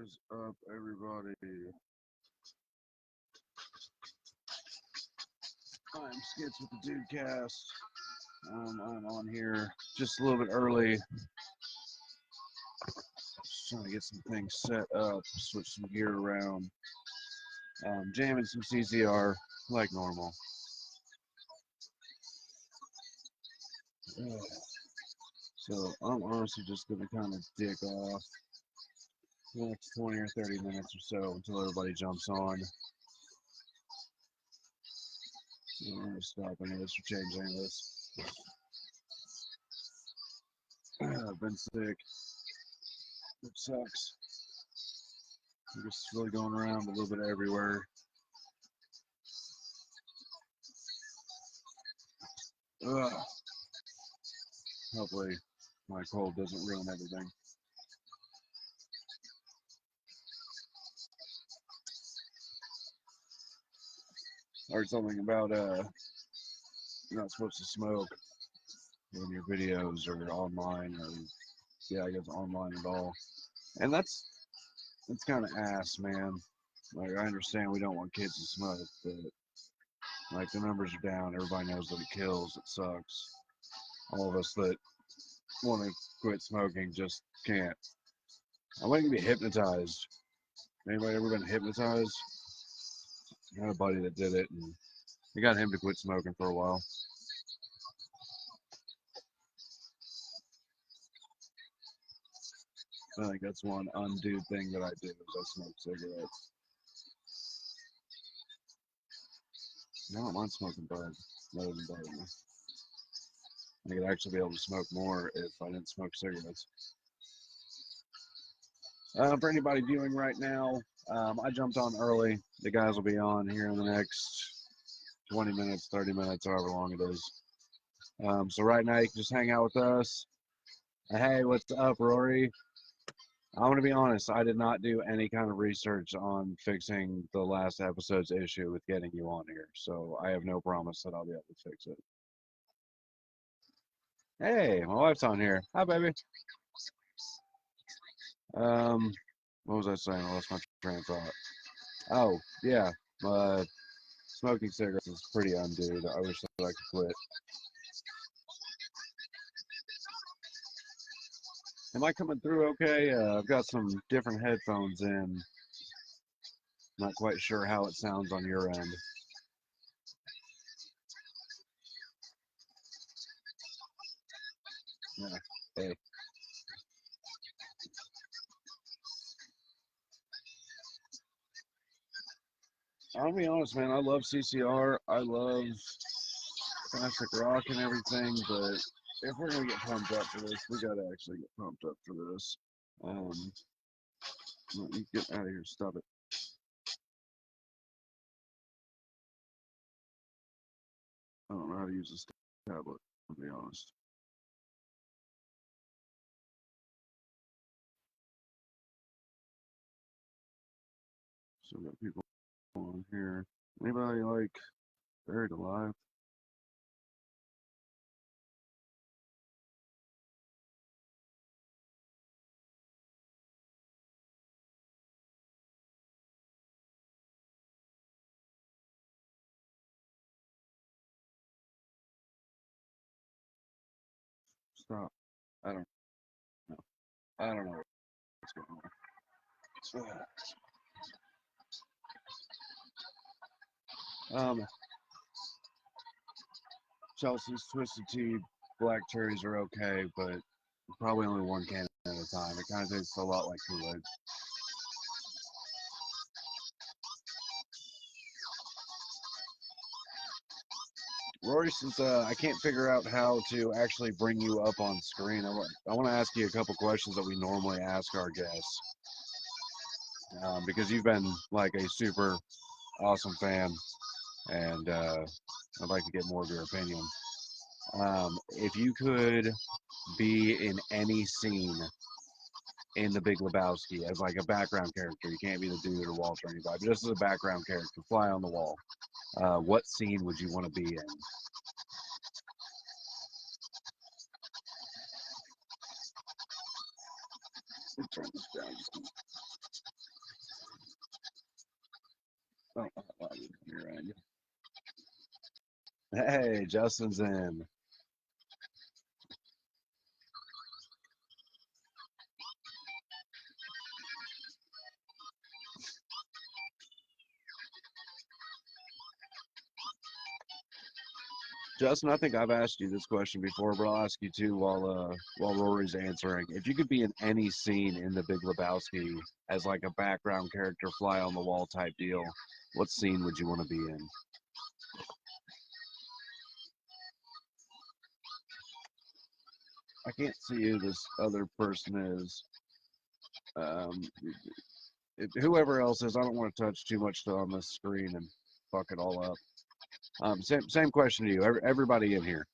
What is up, everybody? I'm Skits with the Dudecast. I'm on here just a little bit early. Just trying to get some things set up, switch some gear around. Jamming some CCR like normal. So I'm honestly just going to kind of dick off the next 20 or 30 minutes or so until everybody jumps on. I'm going to stop any of this or change any of this. I've been sick. It sucks. I'm just really going around a little bit everywhere. Ugh. Hopefully my cold doesn't ruin everything. I heard something about you're not supposed to smoke in your videos or online, or yeah, I guess online at all. And that's kind of ass, man. Like, I understand we don't want kids to smoke, but like, the numbers are down. Everybody knows that it kills. It sucks. All of us that want to quit smoking just can't. I want to be hypnotized. Anybody ever been hypnotized? I had a buddy that did it, and it got him to quit smoking for a while. I think that's one undue thing that I do is I smoke cigarettes. I don't mind smoking bud, rather than bud. I could actually be able to smoke more if I didn't smoke cigarettes. For anybody viewing right now, I jumped on early. The guys will be on here in the next 20 minutes, 30 minutes, however long it is. So right now you can just hang out with us. Hey, what's up, Rory? I'm going to be honest, I did not do any kind of research on fixing the last episode's issue with getting you on here, so I have no promise that I'll be able to fix it. Hey, my wife's on here. Hi, baby. What was I saying? I lost my train of thought. Oh, yeah, smoking cigarettes is pretty undue. I wish that I could quit. Am I coming through okay? I've got some different headphones in. Not quite sure how it sounds on your end. Yeah, hey. I'll be honest, man, I love CCR. I love classic rock and everything, but if we're gonna get pumped up for this, we gotta actually get pumped up for this. You get out of here, stop it. I don't know how to use this tablet, to be honest. So we got people on here. Anybody like buried alive? Stop. I don't know. I don't know what's going on. Chelsea's Twisted Tea black cherries are okay, but probably only one can at a time. It kind of tastes a lot like Kool-Aid. Rory, since I can't figure out how to actually bring you up on screen, I want to ask you a couple questions that we normally ask our guests. Because you've been like a super awesome fan, and I'd like to get more of your opinion. If you could be in any scene in The Big Lebowski as like a background character, you can't be the dude or Walter or anybody, but just as a background character, fly on the wall, what scene would you want to be in? Turn this down. Oh, you're right. Hey, Justin's in. Justin, I think I've asked you this question before, but I'll ask you too while Rory's answering. If you could be in any scene in The Big Lebowski as like a background character, fly on the wall type deal, what scene would you want to be in? I can't see who this other person is. Um, Whoever else is, I don't want to touch too much on this screen and fuck it all up. Same question to you. Everybody in here.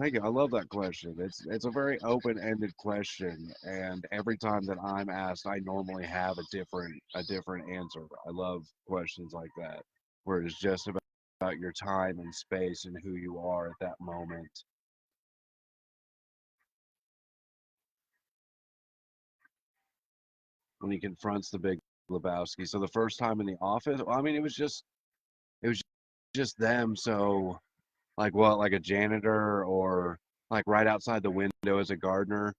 Thank you. I love that question. It's a very open-ended question, and every time that I'm asked, I normally have a different answer. I love questions like that, where it's just about your time and space and who you are at that moment. When he confronts the Big Lebowski. So the first time in the office, well, I mean, it was just them. So like what, like a janitor or like right outside the window as a gardener.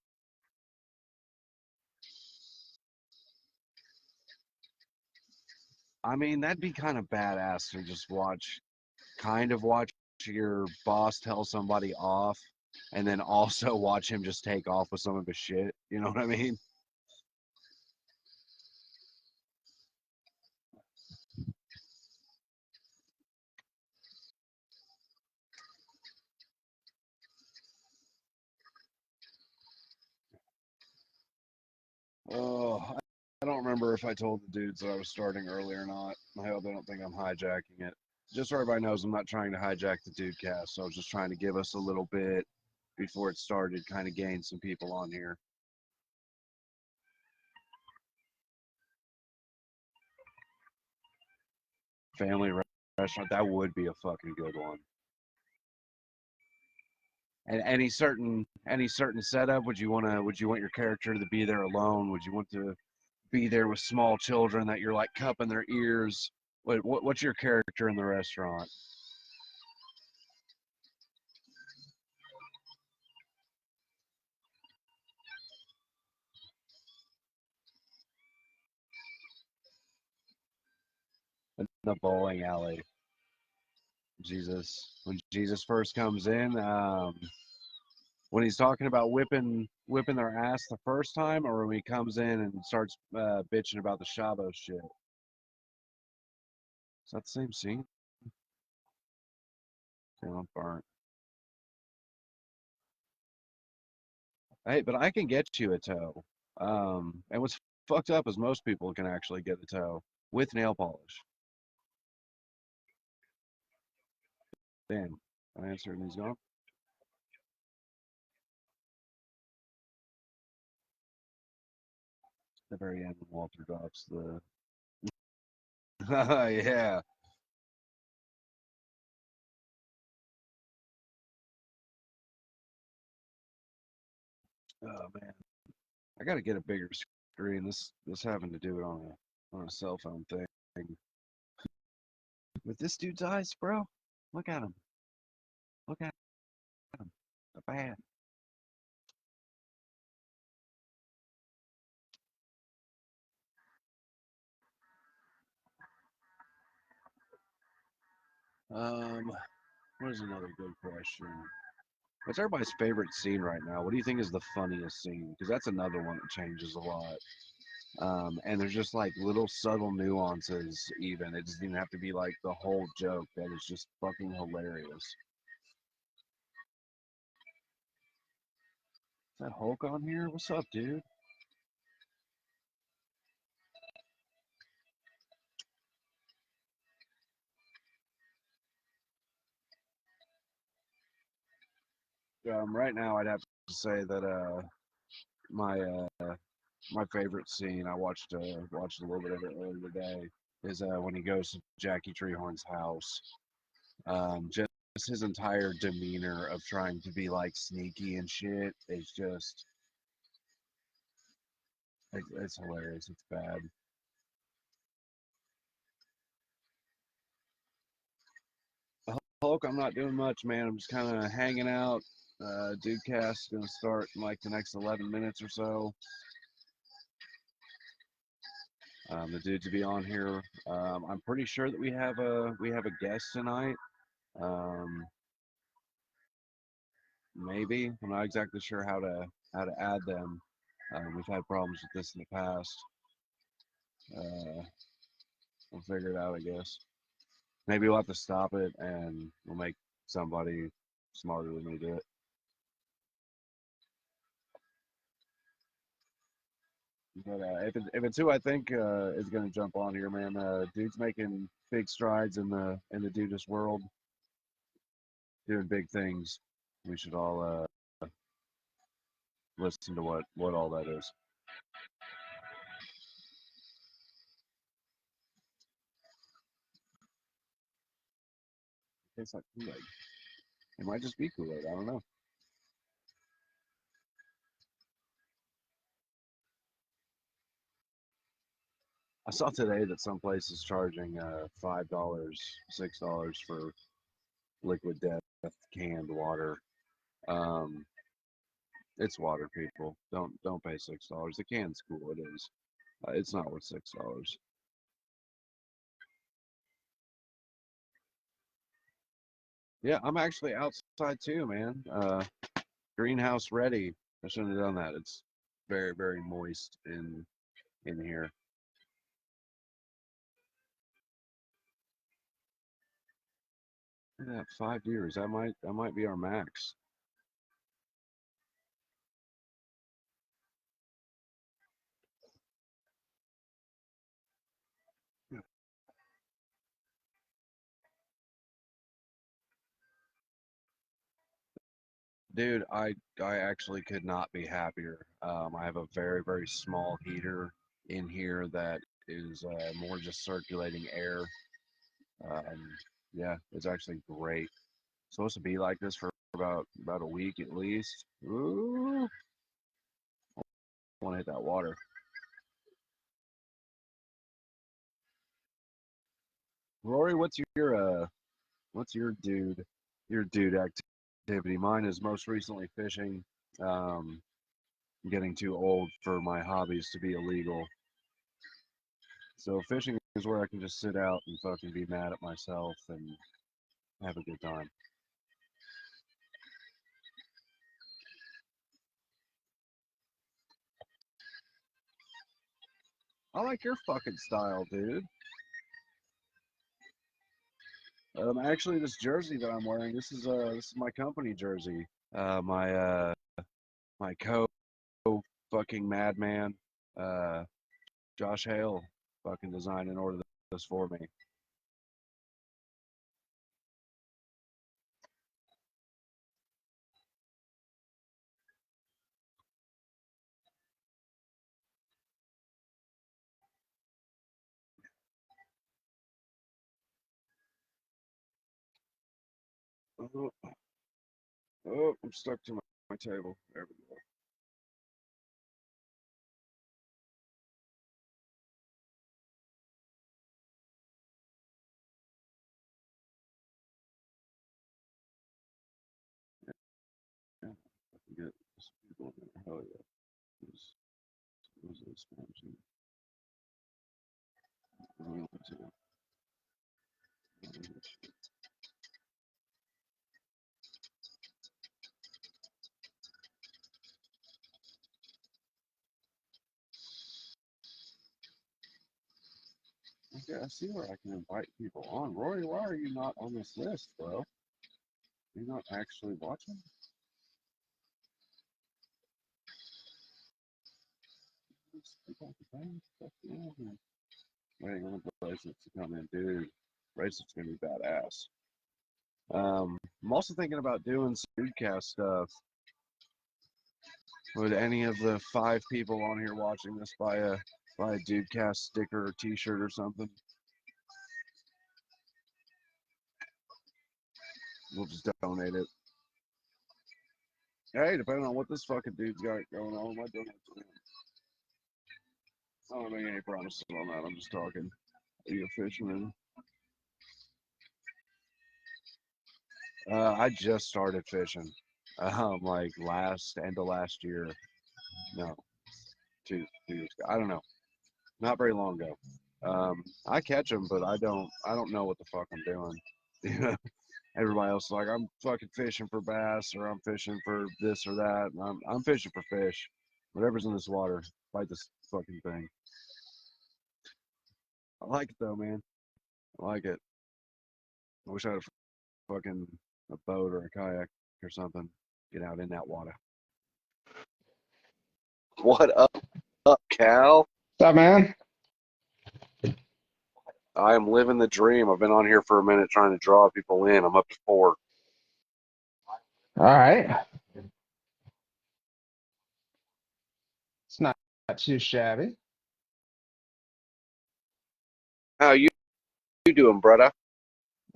I mean, that'd be kind of badass to just watch your boss tell somebody off, and then also watch him just take off with some of his shit. You know what I mean? Oh, I don't remember if I told the dudes that I was starting early or not. I hope they don't think I'm hijacking it. Just so everybody knows, I'm not trying to hijack the Dudecast. So I was just trying to give us a little bit before it started, kind of gain some people on here. Family restaurant, that would be a fucking good one. And any certain setup? Would you want your character to be there alone? Would you want to be there with small children that you're like cupping their ears? What's your character in the restaurant? In the bowling alley. When Jesus first comes in, when he's talking about whipping their ass the first time, or when he comes in and starts bitching about the Shabo shit. Is that the same scene? Okay, I'm burnt. Hey, but I can get you a toe. And what's fucked up is most people can actually get a toe with nail polish. Dan, I answered and he's gone. At the very end when Walter drops the. Yeah. Oh man, I got to get a bigger screen. This having to do it on a cell phone thing. With this dude's eyes, bro. Look at him. Look at him. The bad. Um, what is another good question? What's everybody's favorite scene right now? What do you think is the funniest scene? Because that's another one that changes a lot. And there's just like little subtle nuances, even. It doesn't even have to be like the whole joke that is just fucking hilarious. Is that Hulk on here? What's up, dude? Right now, I'd have to say that my my favorite scene, I watched a little bit of it earlier today, is when he goes to Jackie Treehorn's house. his entire demeanor of trying to be like sneaky and shit is just it's hilarious. It's bad. Hulk, I'm not doing much, man. I'm just kind of hanging out. Dudecast gonna start in like the next 11 minutes or so. The dude to be on here. I'm pretty sure that we have a guest tonight. Um, maybe I'm not exactly sure how to add them. We've had problems with this in the past. Uh, we'll figure it out, I guess. Maybe we'll have to stop it and we'll make somebody smarter than me do it. But if it's who I think is going to jump on here, man, dude's making big strides in the Dudeist world, doing big things. We should all listen to what all that is. Tastes like Kool-Aid. It might just be Kool-Aid. I don't know. I saw today that some place is charging $5, $6 for liquid death canned water. Um, it's water, people. Don't pay $6. The can's cool. It is. It's not worth $6. Yeah, I'm actually outside too, man. Greenhouse ready. I shouldn't have done that. It's very, very moist in here. Look at that, 5 years. That might be our max. Dude, I actually could not be happier. I have a very, very small heater in here that is more just circulating air. Um, yeah, it's actually great. It's supposed to be like this for about a week at least. Ooh, I want to hit that water. Rory, what's your dude activity? Mine is most recently fishing. Um, getting too old for my hobbies to be illegal. So fishing is where I can just sit out and fucking be mad at myself and have a good time. I like your fucking style, dude. Actually, this jersey that I'm wearing, this is my company jersey. My co fucking madman, uh, Josh Hale, fucking designed and ordered this for me. Oh, oh, I'm stuck to my table. There we go. Yeah, I can get some people in there. Hell yeah. Who's this man? Okay, I see where I can invite people on. Rory, why are you not on this list, bro? You're not actually watching? Waiting on the bracelets to come in, dude. Bracelets gonna be badass. I'm also thinking about doing some Dudecast stuff. Would any of the 5 people on here watching this buy a Dudecast sticker or T-shirt or something? we'll just donate it. Hey, depending on what this fucking dude's got going on, I donate to him. I don't make any promises on that. I'm just talking. Are you a fisherman? I just started fishing. Like end of last year. No, 2 years ago. I don't know. Not very long ago. I catch them, but I don't know what the fuck I'm doing. You know, everybody else is like, I'm fucking fishing for bass, or I'm fishing for this or that. And I'm fishing for fish. Whatever's in this water, fight this fucking thing. I like it though, man. I like it. I wish I had a boat or a kayak or something. Get out in that water. What up, Cal? What's up, man? I am living the dream. I've been on here for a minute trying to draw people in. I'm up to 4. All right. It's not too shabby. How you doing, brother?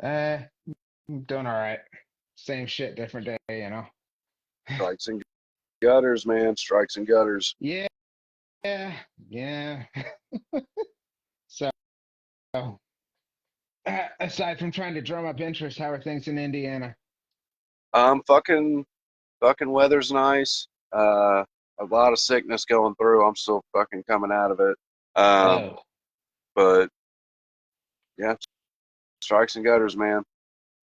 I'm doing all right. Same shit, different day, you know. Strikes and gutters, man. Strikes and gutters. Yeah, yeah. So, aside from trying to drum up interest, how are things in Indiana? Fucking weather's nice. A lot of sickness going through. I'm still fucking coming out of it. Oh, But yeah, strikes and gutters, man.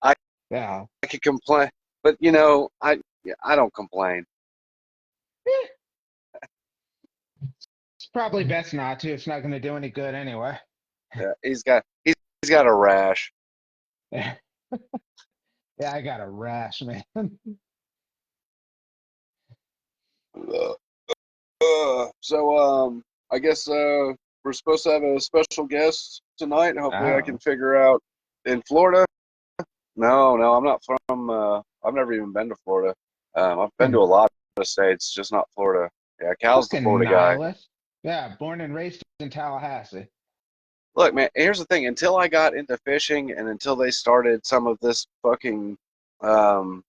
I yeah. I could complain, but you know, I don't complain. It's probably best not to. It's not going to do any good anyway. Yeah, he's got a rash. Yeah, I got a rash, man. So I guess we're supposed to have a special guest tonight. Hopefully, I can Oh, figure out in Florida. No, I'm not from. I've never even been to Florida. I've been to a lot of states, just not Florida. Yeah, Cal's the fucking Florida guy. nihilist. Yeah, born and raised in Tallahassee. Look, man, here's the thing. Until I got into fishing and until they started some of this fucking um,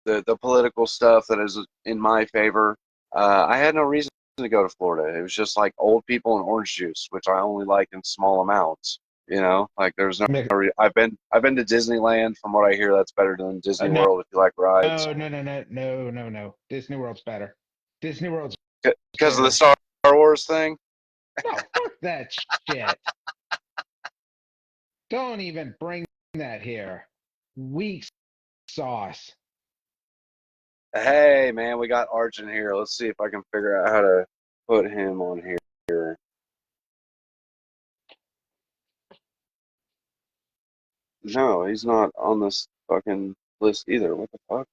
the political stuff that is in my favor, I had no reason to go to Florida. It was just like old people and orange juice, which I only like in small amounts. You know, like there's no. I've been to Disneyland. From what I hear, that's better than Disney No, World if you like rides. no. Disney World's better. Disney World's Because of the shitter. Star Wars thing. No, fuck that shit. Don't even bring that here. Weak sauce. Hey, man, we got Arjun here. Let's see if I can figure out how to put him on here. No, he's not on this fucking list either. What the fuck?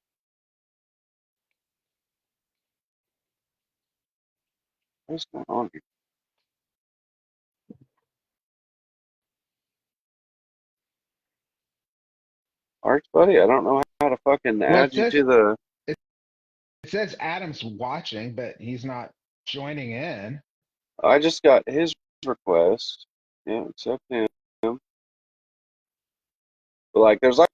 What's going on here? Arch, buddy, I don't know how to fucking Well, add you to the. it says Adam's watching, but he's not joining in. I just got his request. Yeah, accept him. But like, there's like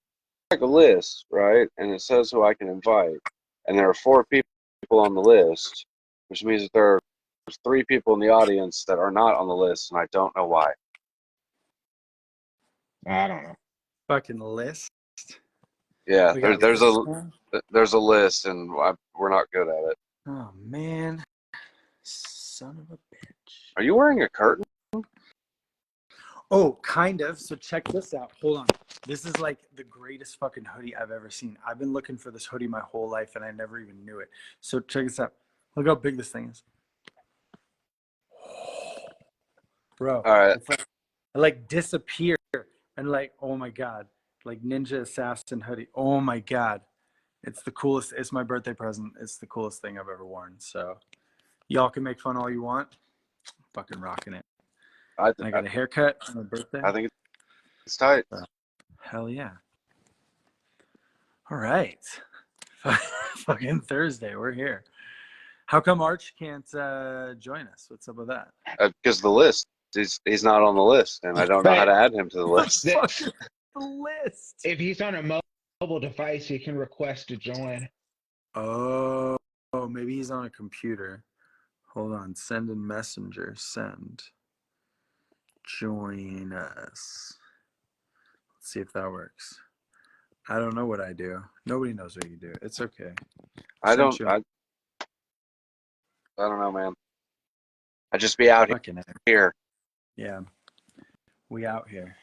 a list, right? And it says who I can invite. And there are 4 people on the list, which means that there's 3 people in the audience that are not on the list, and I don't know why. I don't know. Fucking list. Yeah, We got there's lists a now? there's a list, and we're not good at it. Oh man, son of a bitch. Are you wearing a curtain? Oh, kind of. So check this out. Hold on. This is like the greatest fucking hoodie I've ever seen. I've been looking for this hoodie my whole life, and I never even knew it. So check this out. Look how big this thing is, bro. All right. It's like, I like disappear and like, oh my god, like Ninja Assassin hoodie. Oh my god, it's the coolest. It's my birthday present. It's the coolest thing I've ever worn. So y'all can make fun all you want. I'm fucking rocking it. I got a haircut on my birthday. I think it's tight. Hell yeah. All right. Fucking Thursday. We're here. How come Arch can't join us? What's up with that? Because the list, he's not on the list, and I don't know how to add him to the list. Fuck the list. If he's on a mobile device, you can request to join. Oh, maybe he's on a computer. Hold on. Send in Messenger. Send. Join us. Let's see if that works. I don't know what I do. Nobody knows what you do. It's okay. I don't know, man. I just be out Fucking here. yeah. We out here.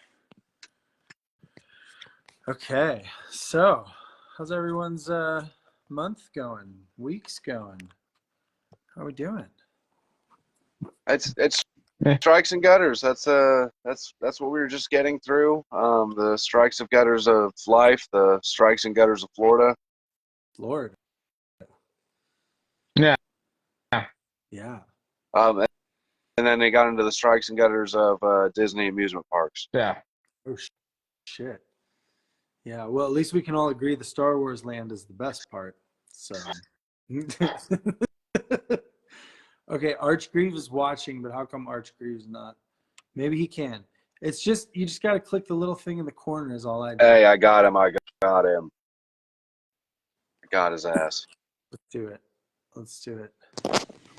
Okay. So, how's everyone's month going? Week's going? How are we doing? It's Yeah. strikes and gutters. That's what we were just getting through. The strikes of gutters of life, the strikes and gutters of Florida. Lord. Yeah. Yeah. And then they got into the strikes and gutters of Disney amusement parks. Yeah. Oh shit. Yeah. Well, at least we can all agree the Star Wars land is the best part. So. Okay, Archgreaves is watching, but how come Archgreaves not? Maybe he can. It's just you just gotta click the little thing in the corner is all I do. Hey, I got him. I got his ass. Let's do it. Let's do it.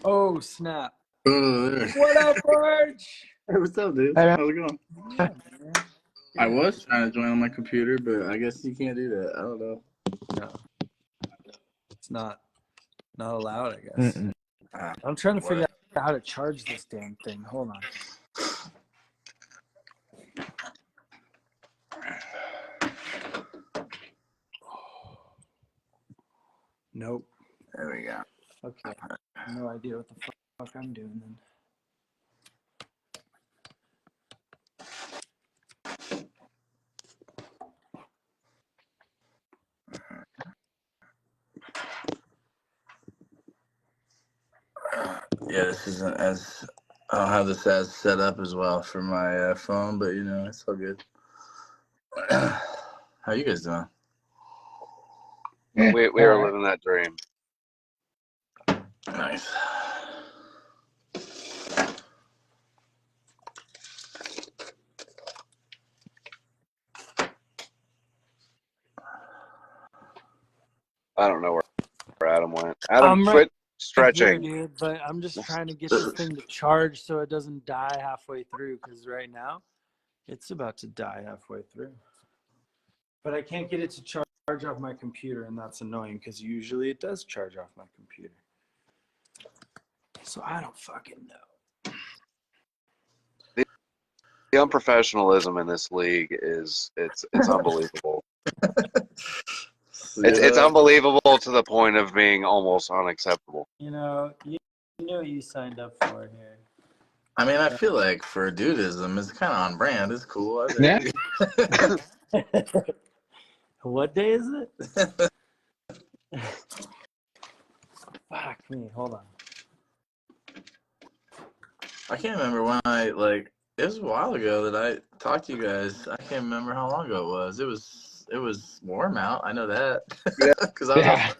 Oh snap. Oh, there. What up, Arch? Hey, what's up, dude? Hey, man. How's it going? Yeah, man. I was trying to join on my computer, but I guess you can't do that. I don't know. No. It's not allowed, I guess. Mm-mm. I'm trying to figure out how to charge this damn thing. Hold on. Nope. There we go. Okay. No idea what the fuck I'm doing then. Yeah, this isn't as. I don't have this as set up as well for my phone, but you know, it's all good. How you guys doing? We All are right. living that dream. Nice. I don't know where Adam went. Adam, I'm quit right stretching. here, dude, but I'm just trying to get this thing to charge so it doesn't die halfway through, because right now it's about to die halfway through. But I can't get it to charge off my computer, and that's annoying because usually it does charge off my computer. So I don't fucking know. The unprofessionalism in this league is it's unbelievable. It's unbelievable to the point of being almost unacceptable. You know what you signed up for here. I mean, I feel like for Dudeism, it's kind of on brand. It's cool. I Yeah. think. What day is it? Fuck me. Hold on. I can't remember when it was a while ago that I talked to you guys. I can't remember how long ago it was. It was warm out. I know that. Yeah. Because I was Yeah.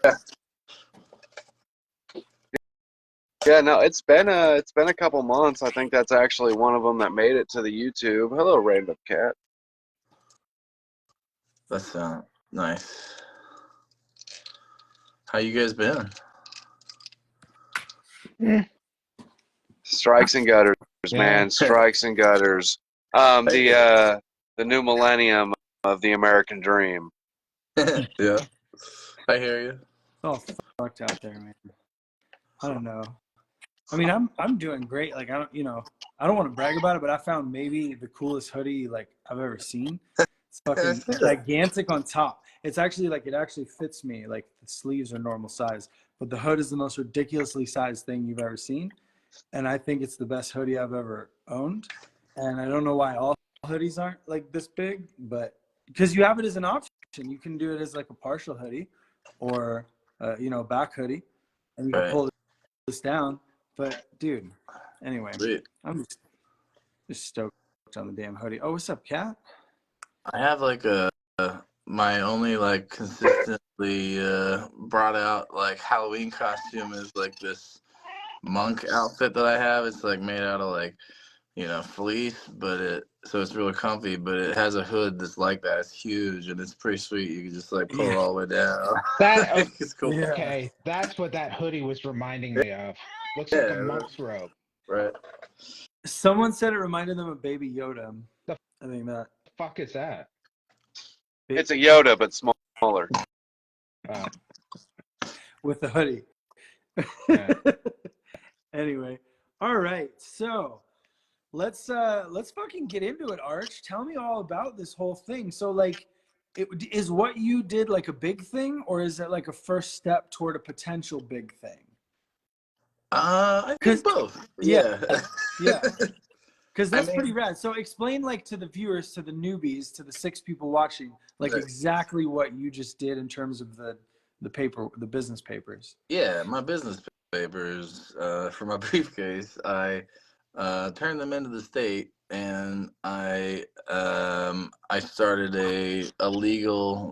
Yeah, no, it's been a couple months. I think that's actually one of them that made it to the YouTube. Hello, random cat. That's nice. How you guys been? Strikes and gutters, Yeah. man. Strikes and gutters. The new millennium of the American dream. Yeah, I hear you. It's all fucked out there, man. I don't know. I mean, I'm doing great. Like I don't want to brag about it, but I found maybe the coolest hoodie like I've ever seen. It's fucking gigantic on top. It's actually like it actually fits me. Like the sleeves are normal size, but the hood is the most ridiculously sized thing you've ever seen. And I think it's the best hoodie I've ever owned. And I don't know why all hoodies aren't like this big, but because you have it as an option, you can do it as like a partial hoodie or back hoodie, and you can pull this down. But dude, anyway, Sweet. I'm just stoked on the damn hoodie. Oh, what's up, Kat? I have like my only like consistently brought out like Halloween costume is like this monk outfit that I have. It's like made out of like fleece, so it's really comfy, but it has a hood that's like that. It's huge and it's pretty sweet. You can just like pull it all the way down. That It's cool. Yeah. okay. That's what that hoodie was reminding me of. Looks like a monk's robe. Right. Someone said it reminded them of Baby Yoda. The I think that. fuck is that? It's a Yoda, but smaller. With the hoodie. Yeah. Anyway, all right. So let's fucking get into it, Arch. Tell me all about this whole thing. So like, is what you did like a big thing, or is it like a first step toward a potential big thing? I think both. Yeah. Yeah. Because that's mean, pretty rad. So explain like to the viewers, to the newbies, to the 6 people watching, like exactly what you just did in terms of the business papers. Yeah, my business papers for my briefcase, I turned them into the state, and I started a legal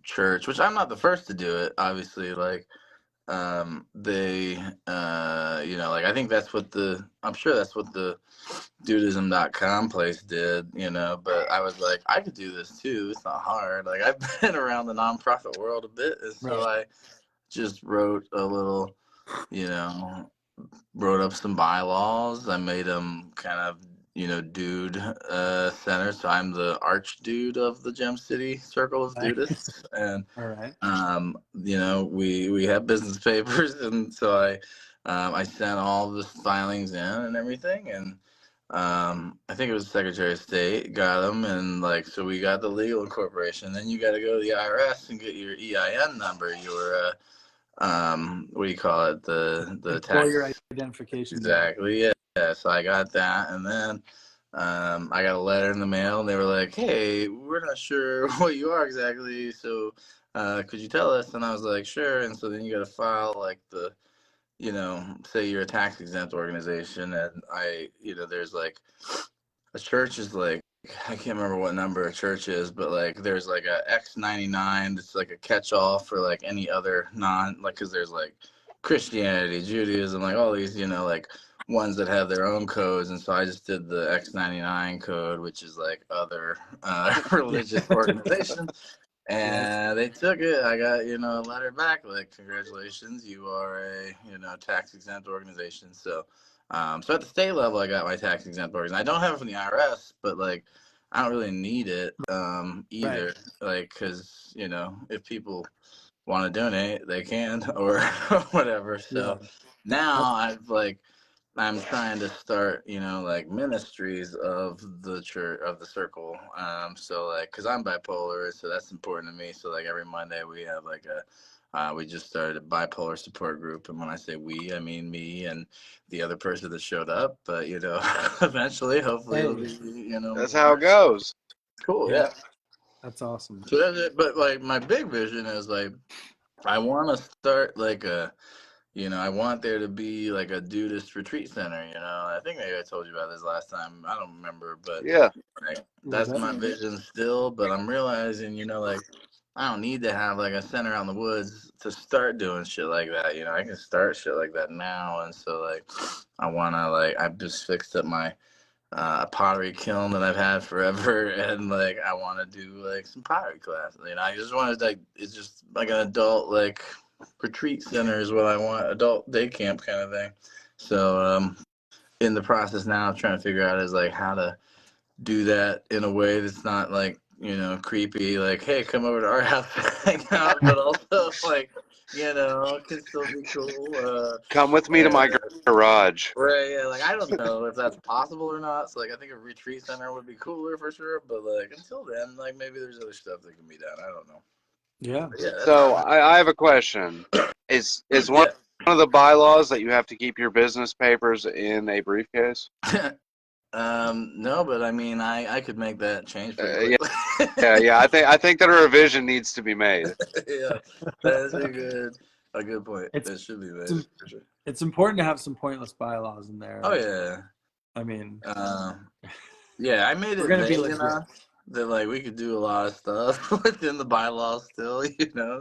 church, which I'm not the first to do it, obviously. Like they I think I'm sure that's what the Dudeism.com place did, but I was like, I could do this too. It's not hard. Like I've been around the nonprofit world a bit, and so I just wrote a little, wrote up some bylaws. I made them kind of, dude center. So I'm the arch dude of the Gem City Circle of Dudeists, and all right. we have business papers, and so I sent all the filings in and everything, and I think it was Secretary of State got them, and so we got the legal incorporation. Then you got to go to the IRS and get your EIN number, your what do you call it, the Employer tax identification. exactly. Yeah, so I got that, and then I got a letter in the mail, and they were like, hey, we're not sure what you are exactly, so could you tell us? And I was like, sure. And so then you got to file like the, say you're a tax exempt organization, and there's like a church is like, I can't remember what number a church is, but like there's like a X99 that's like a catch-all for like any other because there's like Christianity, Judaism, like all these, like ones that have their own codes. And so I just did the X99 code, which is like other religious organizations. And they took it. I got, a letter back like, congratulations, you are a, tax exempt organization. So, so at the state level, I got my tax exempt organization. I don't have it from the IRS, but like, I don't really need it either. Like, cause if people want to donate, they can, or whatever. So now I'm trying to start, ministries of the church, of the circle. So like, cause I'm bipolar, so that's important to me. So like every Monday we have like we just started a bipolar support group. And when I say we, I mean me and the other person that showed up, but eventually, hopefully it'll be, That's how it goes. Cool. Yeah. That's awesome. So that's it. But like my big vision is like, I want to start like I want there to be like a Dudeist retreat center, I think maybe I told you about this last time. I don't remember, but yeah, that's my vision still. But I'm realizing, like I don't need to have like a center out in the woods to start doing shit like that. I can start shit like that now. And so like, I want to I've just fixed up my pottery kiln that I've had forever, and like I want to do like some pottery classes. I just want to it's just like an adult like retreat center is what I want, adult day camp kind of thing. So in the process now, trying to figure out is like how to do that in a way that's not like creepy, like hey, come over to our house hang out, but also like can still be cool. Come with me to my garage. Right, yeah, like I don't know if that's possible or not. So like I think a retreat center would be cooler for sure, but like until then, like maybe there's other stuff that can be done. I don't know. Yeah. So I have a question. Is one of the bylaws that you have to keep your business papers in a briefcase? No, but I mean I could make that change pretty quickly. yeah. I think that a revision needs to be made. Yeah, that's a good point. It should be made for sure. It's important to have some pointless bylaws in there. Oh yeah. I mean, yeah, I made it vague enough that like we could do a lot of stuff within the bylaws still,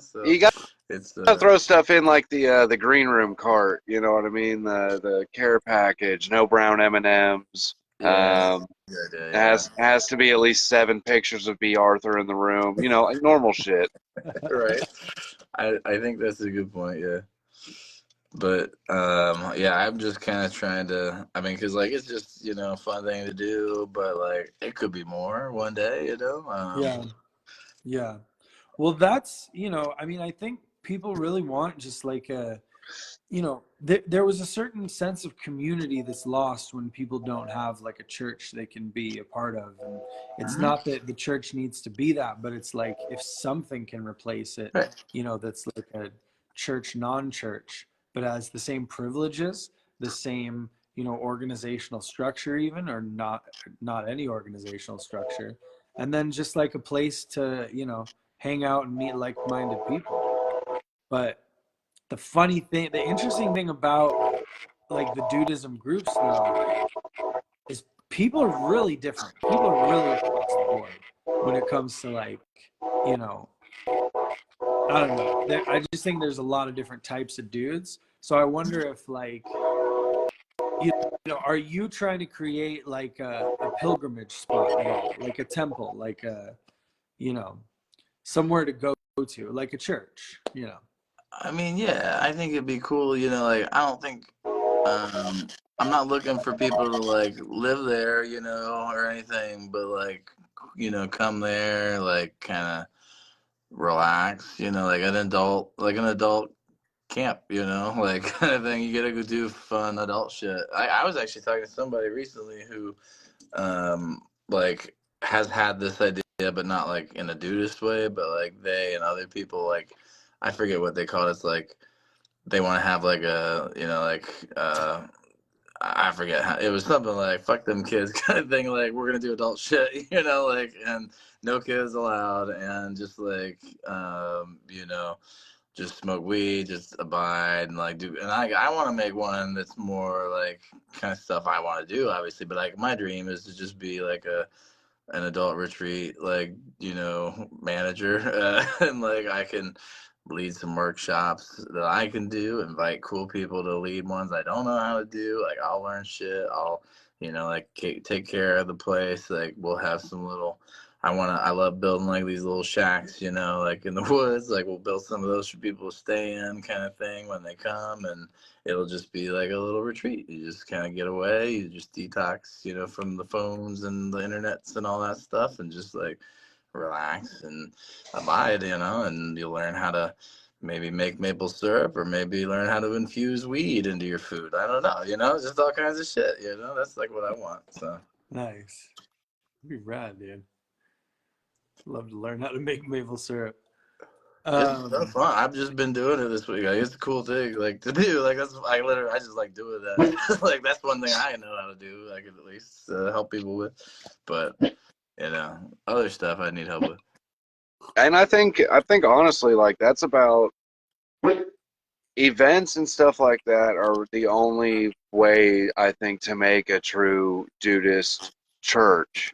So You got It's I throw stuff in like the green room cart. You know what I mean? The care package. No brown M&Ms. yeah, good idea, yeah. Has to be at least 7 pictures of B. Arthur in the room. You know, like normal shit. Right. I think that's a good point, yeah. But yeah, I'm just kind of trying to. I mean, because like it's just a fun thing to do, but like it could be more one day, Yeah. Yeah. Well, that's, I mean, I think people really want just like there was a certain sense of community that's lost when people don't have like a church they can be a part of. And it's Mhm. not that the church needs to be that, but it's like if something can replace it, Right. that's like a church non-church, but has the same privileges, the same, organizational structure even, or not any organizational structure. And then just like a place to, hang out and meet like-minded people. But the interesting thing about like the Dudeism groups though is people are really different. People are really across the board when it comes to like, you know, I don't know. I just think there's a lot of different types of dudes. So I wonder if like, are you trying to create like a pilgrimage spot at all? Like a temple, like you know, somewhere to go to, like a church. I mean, yeah, I think it'd be cool. Like I don't think I'm not looking for people to like live there, or anything, but like come there, like kind of relax, like an adult camp, like kind of thing. You gotta go do fun adult shit. I was actually talking to somebody recently who like has had this idea, but not like in a Dudeist way, but like they and other people, like I forget what they call it. It's like they want to have like a I forget how it was, something like fuck them kids kind of thing, like we're gonna do adult shit, like, and no kids allowed, and just like just smoke weed, just abide and like do. And I want to make one that's more like kind of stuff I want to do, obviously, but like my dream is to just be like an adult retreat, like manager, and like I can lead some workshops that I can do, invite cool people to lead ones I don't know how to do. Like I'll learn shit. I'll like take care of the place. Like we'll have some little. I love building like these little shacks, like in the woods. Like we'll build some of those for people to stay in, kind of thing, when they come, and it'll just be like a little retreat. You just kind of get away. You just detox, from the phones and the internets and all that stuff, and just like relax and abide, and you'll learn how to maybe make maple syrup, or maybe learn how to infuse weed into your food. I don't know, just all kinds of shit, that's like what I want. So Nice. That'd be rad, dude. Love to learn how to make maple syrup. it's so fun. I've just been doing it this week. Like, it's a cool thing, like, to do. Like I just like doing that. Like that's one thing I know how to do. I could at least help people with, but other stuff I need help with. And I think honestly, like that's about events and stuff like that are the only way I think to make a true Dudeist church.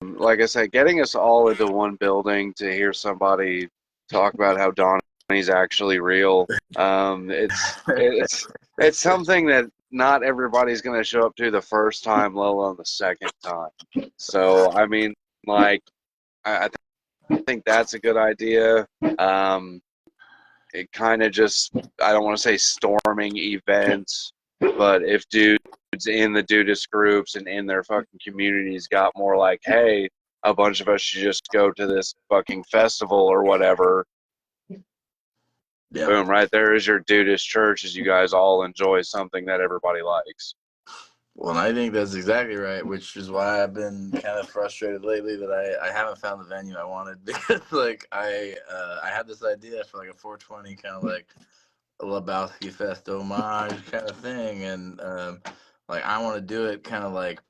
Like I said, getting us all into one building to hear somebody talk about how Donnie's actually real. It's something that not everybody's going to show up to the first time, let alone the second time. So I mean, like I think that's a good idea. It kind of just, I don't want to say storming events, but if dudes in the Dudeist groups and in their fucking communities got more like, hey, a bunch of us should just go to this fucking festival or whatever. Yeah. Boom, right there is your Dudeist church, as you guys all enjoy something that everybody likes. Well, I think that's exactly right, which is why I've been kind of frustrated lately that I haven't found the venue I wanted, because like I had this idea for like a 420 kind of like a Lebowski Fest homage kind of thing, and like I want to do it kind of like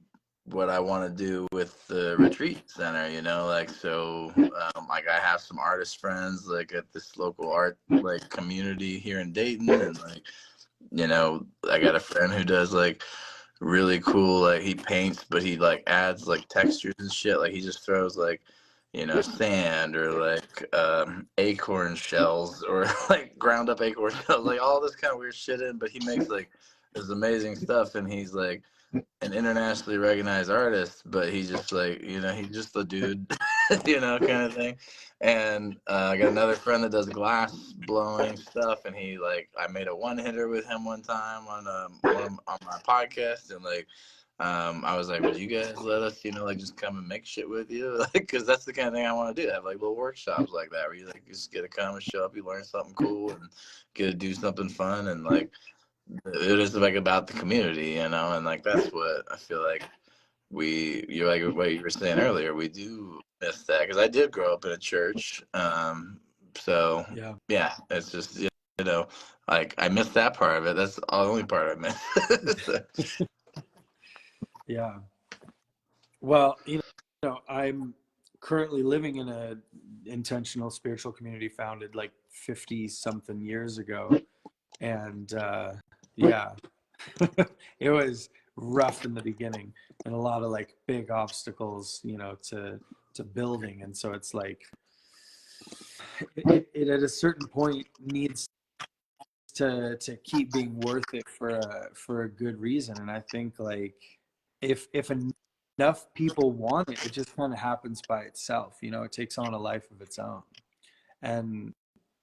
what I want to do with the retreat center, like so like I have some artist friends like at this local art like community here in Dayton, and like I got a friend who does like really cool, like he paints but he like adds like textures and shit, like he just throws like sand or like acorn shells or like ground up acorn shells, like all this kind of weird shit in. But he makes like this amazing stuff, and he's like an internationally recognized artist, but he's just like, he's just a dude, kind of thing. And I got another friend that does glass blowing stuff, and I made a one hitter with him one time on my podcast, and like. I was like, would you guys let us, just come and make shit with you? Like, because that's the kind of thing I want to do. Have like little workshops like that where you like just get to come and show up, you learn something cool, and get to do something fun, and like it is like about the community, and like that's what I feel like you're like what you were saying earlier. We do miss that because I did grow up in a church, so yeah, it's just like I missed that part of it. That's the only part I missed. Yeah. Well, I'm currently living in a intentional spiritual community founded like 50 something years ago. And yeah, it was rough in the beginning and a lot of like big obstacles, to building. And so it's like, it at a certain point needs to keep being worth it for a good reason. And I think like, if enough people want it, it just kind of happens by itself. It takes on a life of its own. And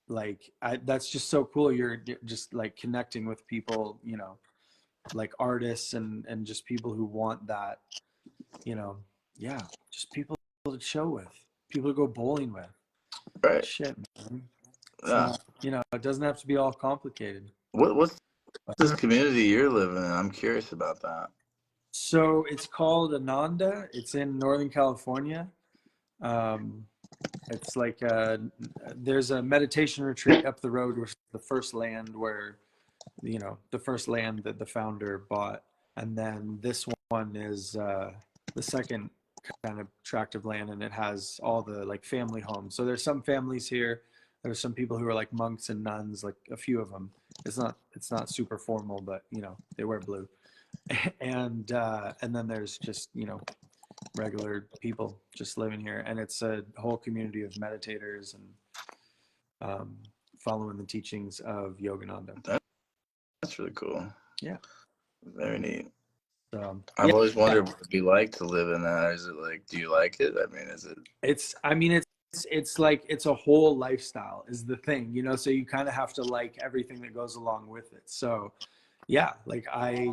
like that's just so cool. You're just like connecting with people, like artists and just people who want that, just people to chill with, people to go bowling with. Right. Shit, man. It's Yeah. not, it doesn't have to be all complicated. What's this community you're living in? I'm curious about that. So it's called Ananda. It's in Northern California. It's like there's a meditation retreat up the road, which is the first land where, the first land that the founder bought. And then this one is the second kind of tract of land, and it has all the like family homes. So there's some families here. There's some people who are like monks and nuns, like a few of them. It's not super formal, but they wear blue. And then there's just regular people just living here, and it's a whole community of meditators and following the teachings of Yogananda. That's really cool. Yeah, very neat. I've always wondered what it'd be like to live in that. Is it like, do you like it? I mean, is it? It's like it's a whole lifestyle is the thing, so you kind of have to like everything that goes along with it. So yeah, like I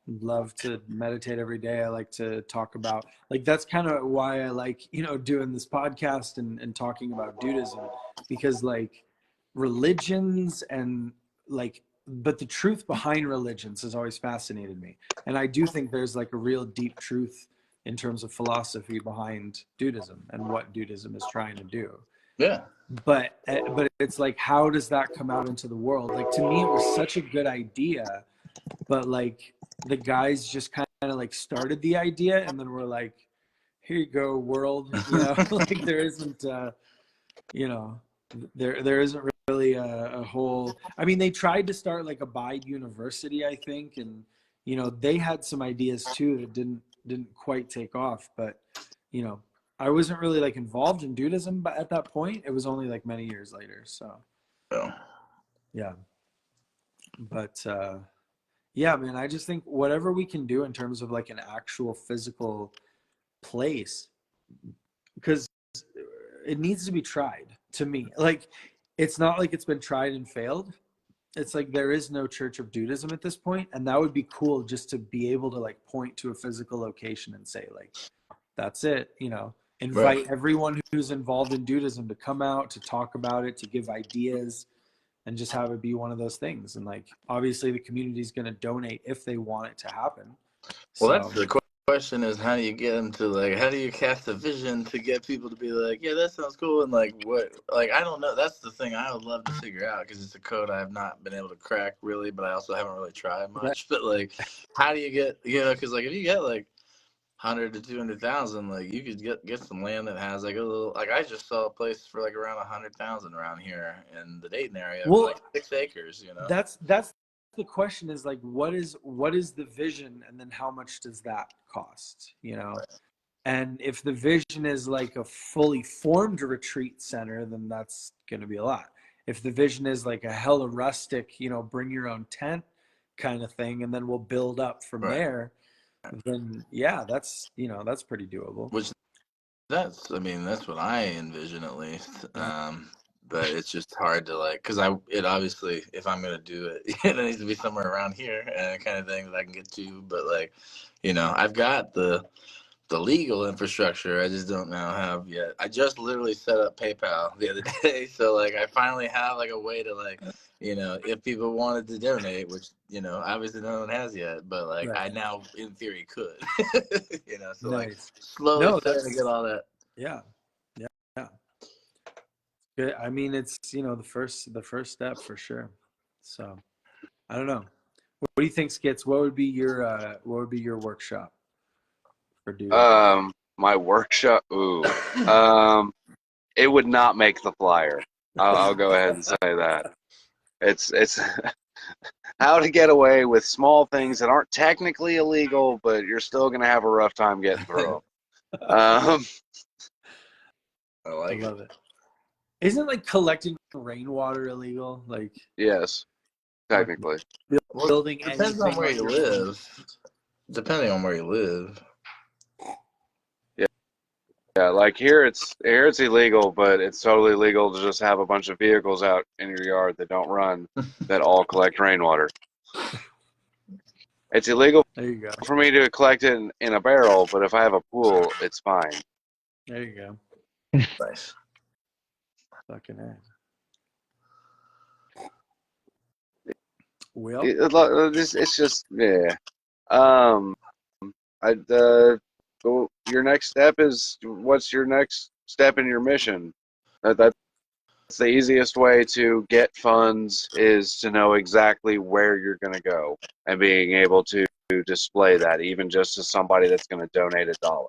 love to meditate every day. I like to talk about, like, that's kind of why I like doing this podcast and talking about Dudeism, because like religions and like, but the truth behind religions has always fascinated me. And I do think there's like a real deep truth in terms of philosophy behind Dudeism and what Dudeism is trying to do. Yeah. But it's like, how does that come out into the world? Like, to me, it was such a good idea, but like the guys just kind of like started the idea and then we're like, here you go, world. Like there isn't there isn't really a whole, I mean, they tried to start like a Abide University, I think, and they had some ideas too that didn't quite take off. But I wasn't really like involved in Dudeism, but at that point it was only like many years later. So yeah, but yeah, man, I just think whatever we can do in terms of like an actual physical place, because it needs to be tried. To me, like, it's not like it's been tried and failed. It's like there is no Church of Dudeism at this point, and that would be cool, just to be able to like point to a physical location and say like, that's it. Invite everyone who's involved in Dudeism to come out, to talk about it, to give ideas, and just have it be one of those things. And like, obviously the community is going to donate if they want it to happen. Well, that's the question, is how do you get them to like, how do you cast a vision to get people to be like, yeah, that sounds cool, and like what, like, I don't know. That's the thing I would love to figure out, because it's a code I have not been able to crack really, but I also haven't really tried much. But like, how do you get, because like if you get like 100 to 200,000, like you could get some land that has like a little, like I just saw a place for like around 100,000 around here in the Dayton area, well, like 6 acres. That's the question, is like, what is the vision, and then how much does that cost? And if the vision is like a fully formed retreat center, then that's going to be a lot. If the vision is like a hella rustic, you know, bring your own tent kind of thing, and then we'll build up from Right. there, then yeah, that's, you know, that's pretty doable. Which that's, I mean, that's what I envision at least. But it's just hard to like, because it obviously, if I'm gonna do it, it needs to be somewhere around here and kind of thing that I can get to. But like, you know, I've got the legal infrastructure. I just don't now have yet. I just literally set up PayPal the other day, so like I finally have like a way to like, you know, if people wanted to donate, which, you know, obviously no one has yet, but like Right. I now in theory could, you know, so like Nice. slowly No, starting to that's, get all that. yeah, yeah, yeah. Good. I mean, it's, you know, the first step for sure. So I don't know. What do you think, Skits? What would be your workshop for Dude? My workshop. Ooh. It would not make the flyer. I'll go ahead and say that. It's how to get away with small things that aren't technically illegal, but you're still gonna have a rough time getting through them. I I like love it. Isn't like collecting rainwater illegal? Like Yes, technically. Well, building depends on anything where on you your live. Depending on where you live. Yeah, like here it's illegal, but it's totally legal to just have a bunch of vehicles out in your yard that don't run that all collect rainwater. It's illegal There you go. for me to collect it in a barrel, but if I have a pool, it's fine. There you go. Nice. Fucking A. Well, It's just yeah. I your next step is what's your next step in your mission? That's the easiest way to get funds is to know exactly where you're going to go and being able to display that even just to somebody that's going to donate $1.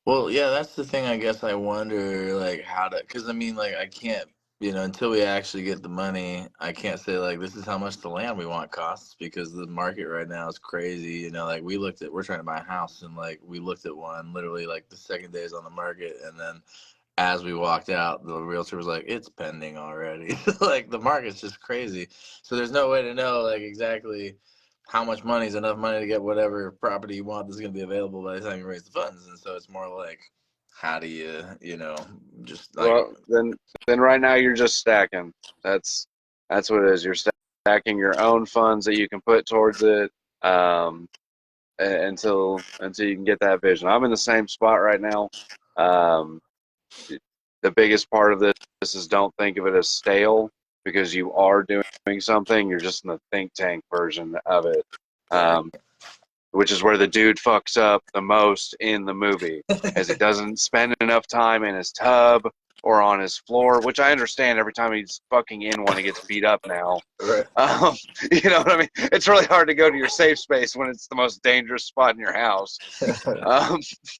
Well, yeah, that's the thing. I guess I wonder, like, how to, because I mean, like, I can't, you know, until we actually get the money, I can't say, like, this is how much the land we want costs because the market right now is crazy. You know, like, we're trying to buy a house and, like, we looked at one literally, like, the second day is on the market. And then as we walked out, the realtor was like, it's pending already. Like, the market's just crazy. So there's no way to know, like, exactly how much money is enough money to get whatever property you want that's going to be available by the time you raise the funds. And so it's more like, how do you, you know, just like, Well, then right now you're just stacking. That's what it is. You're stacking your own funds that you can put towards it until you can get that vision. I'm in the same spot right now. Um, the biggest part of this is don't think of it as stale because you are doing something. You're just in the think tank version of it, which is where the dude fucks up the most in the movie, as he doesn't spend enough time in his tub or on his floor, which I understand every time he's fucking in one, he gets beat up now. right. You know what I mean? It's really hard to go to your safe space when it's the most dangerous spot in your house.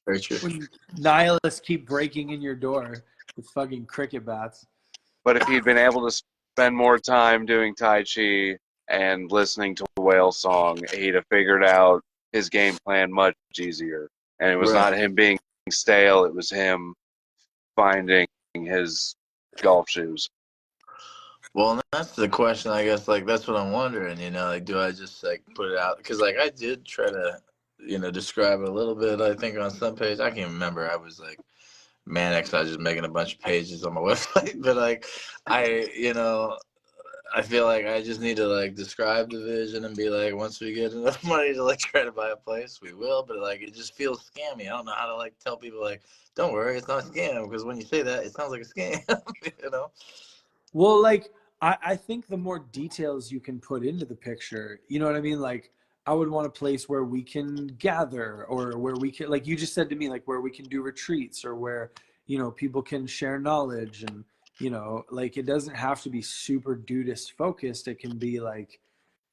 Very true. when nihilists keep breaking in your door with fucking cricket bats. But if he'd been able to spend more time doing Tai Chi and listening to a whale song, he'd have figured out his game plan much easier. And it was Right. not him being stale, it was him finding his golf shoes. Well, and that's the question, I guess, like, that's what I'm wondering, you know, like, do I just, like, put it out? Because, like, I did try to, you know, describe it a little bit, I think, on some page. I can't remember. I was, like, manic, so I was just making a bunch of pages on my website. But, like, you know, I feel like I just need to, like, describe the vision and be like, once we get enough money to, like, try to buy a place, we will. But, like, it just feels scammy. I don't know how to, like, tell people, like, don't worry, it's not a scam. Because when you say that, it sounds like a scam, you know? Well, like, I think the more details you can put into the picture, you know what I mean? Like, I would want a place where we can gather, or where we can, like you just said to me, like where we can do retreats, or where, you know, people can share knowledge. And, you know, like, it doesn't have to be super Dudeist focused. It can be like,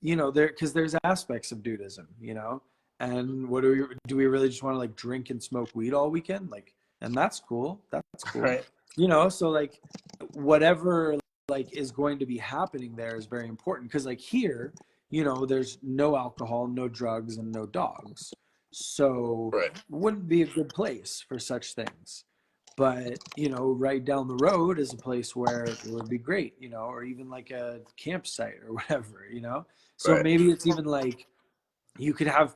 you know, because there's aspects of Dudeism, you know. And what do we really just want to like drink and smoke weed all weekend? Like, and that's cool. That's cool. Right. You know, so like whatever like is going to be happening there is very important, because like here, you know, there's no alcohol, no drugs, and no dogs. so Right. it wouldn't be a good place for such things. But, you know, right down the road is a place where it would be great, you know, or even like a campsite or whatever, you know. So Right. maybe it's even like you could have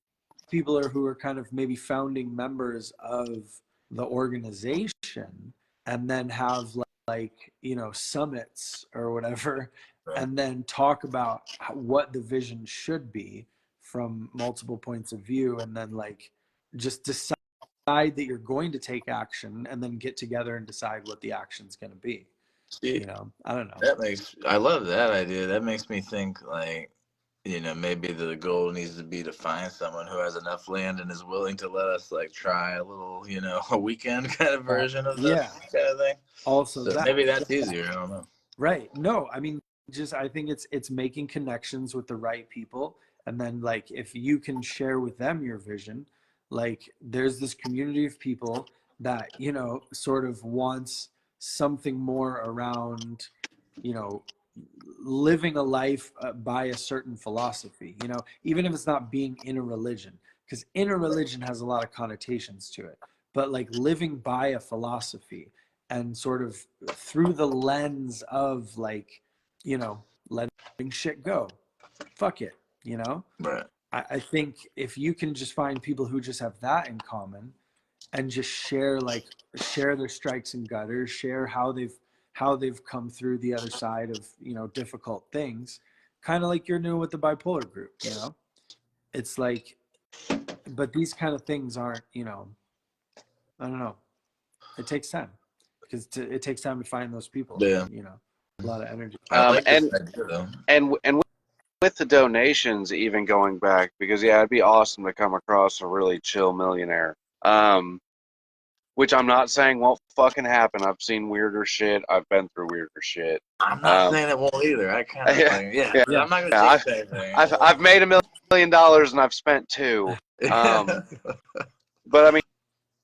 people who are kind of maybe founding members of the organization, and then have like, you know, summits or whatever, Right. and then talk about what the vision should be from multiple points of view, and then like just decide that you're going to take action, and then get together and decide what the action's going to be. See, You know, I don't know. I love that idea. That makes me think like, you know, maybe the goal needs to be to find someone who has enough land and is willing to let us like try a little, you know, a weekend kind of version of this kind of thing. Also So that, maybe that's easier. I don't know. right. No, I mean, just, I think it's making connections with the right people. And then like, if you can share with them your vision, like there's this community of people that, you know, sort of wants something more around, you know, living a life by a certain philosophy, you know, even if it's not being in a religion, because in a religion has a lot of connotations to it, but like living by a philosophy, and sort of through the lens of like, you know, letting shit go, fuck it, you know. Right. I think if you can just find people who just have that in common, and just share their strikes and gutters, share how they've come through the other side of, you know, difficult things, kind of like you're doing with the bipolar group, you know. It's like, but these kind of things aren't, you know, I don't know, it takes time, because it takes time to find those people. Yeah. You know, a lot of energy. I like this idea though. And with the donations, even going back, because yeah, it'd be awesome to come across a really chill millionaire. Which I'm not saying won't fucking happen. I've seen weirder shit. I've been through weirder shit. I'm not saying it won't either. I kind of I'm not gonna I've, say anything. I've made $1 million and I've spent $2. But I mean,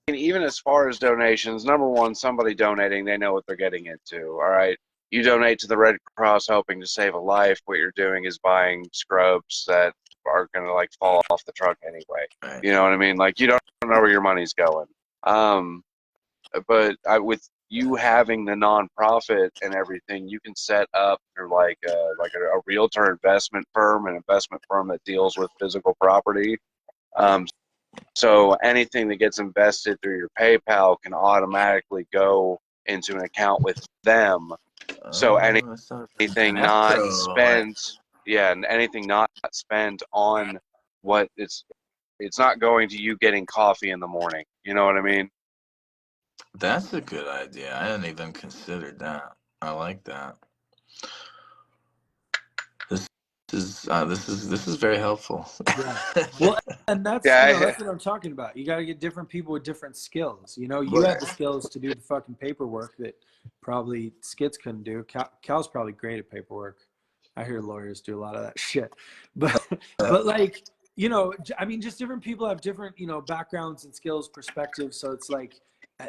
even as far as donations, number one, somebody donating, they know what they're getting into. All right, you donate to the Red Cross hoping to save a life. What you're doing is buying scrubs that are gonna like fall off the truck anyway. Right. You know what I mean? Like, you don't know where your money's going. But with you having the nonprofit and everything, you can set up your like a realtor investment firm, an investment firm that deals with physical property. So anything that gets invested through your PayPal can automatically go into an account with them. So anything not spent, and anything not spent on what it's not going to you getting coffee in the morning. You know what I mean? That's a good idea. I didn't even consider that. I like that. This is very helpful. Yeah. Well, and that's, you know, that's what I'm talking about. You got to get different people with different skills. You know, you have the skills to do the fucking paperwork that probably Skits couldn't do. Cal's probably great at paperwork. I hear lawyers do a lot of that shit. But like, you know, I mean, just different people have different, you know, backgrounds and skills, perspectives. So it's like,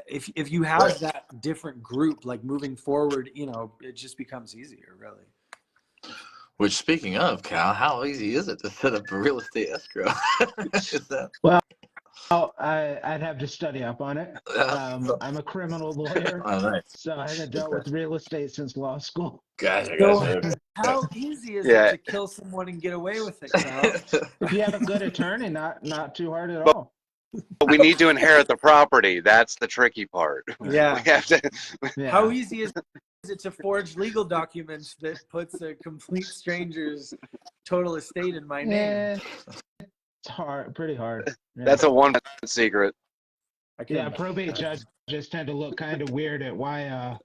if you have that different group, like moving forward, you know, it just becomes easier, really. Which, speaking of, Cal, how easy is it to set up a real estate escrow? Well, I'd have to study up on it. I'm a criminal lawyer, so I haven't dealt with real estate since law school. Gotcha. How easy is it to kill someone and get away with it, Cal? If you have a good attorney, not too hard at all. But we need to inherit the property. That's the tricky part. Yeah. We have to, How easy is it to forge legal documents that puts a complete stranger's total estate in my name? It's hard, pretty hard. Yeah. That's a one secret. Probate judges tend to look kind of weird at why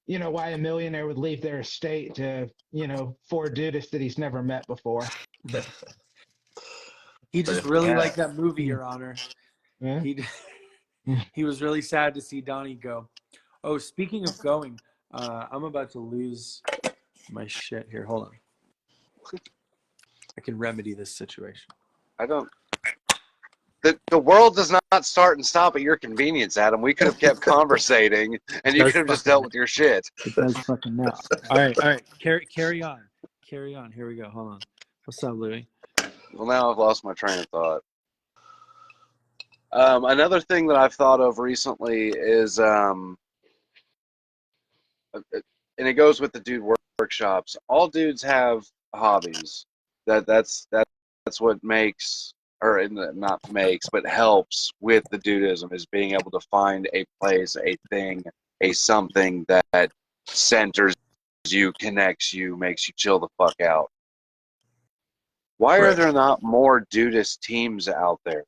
a millionaire would leave their estate to, you know, 4 Dudeists that he's never met before. He just really liked that movie, Your Honor. Yeah. He was really sad to see Donnie go. Oh, speaking of going, I'm about to lose my shit here. Hold on. I can remedy this situation. The world does not start and stop at your convenience, Adam. We could have kept conversating, and you could have just dealt with your shit. It does fucking now. All right. Carry on. Here we go. Hold on. What's up, Louis? Well, now I've lost my train of thought. Another thing that I've thought of recently is, and it goes with the dude workshops. All dudes have hobbies. That's what makes, or not makes, but helps with the Dudeism is being able to find a place, a thing, a something that centers you, connects you, makes you chill the fuck out. Why are Right. there not more Dudeist teams out there?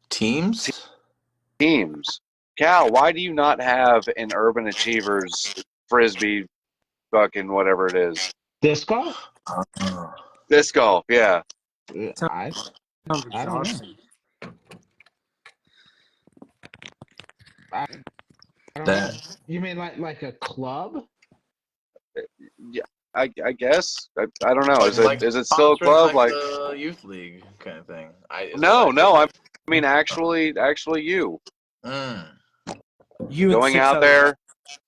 Teams? Teams. Cal, why do you not have an Urban Achievers frisbee fucking whatever it is? Disc golf? Disc golf, yeah. I Sounds I don't know. exhausting. I don't know. That You mean like a club? Yeah, I guess. I don't know. like Is it still a sponsoring club? like Like, the youth league kind of thing. Is what I no. think. I mean, actually, you Mm. You and going 6 out other there.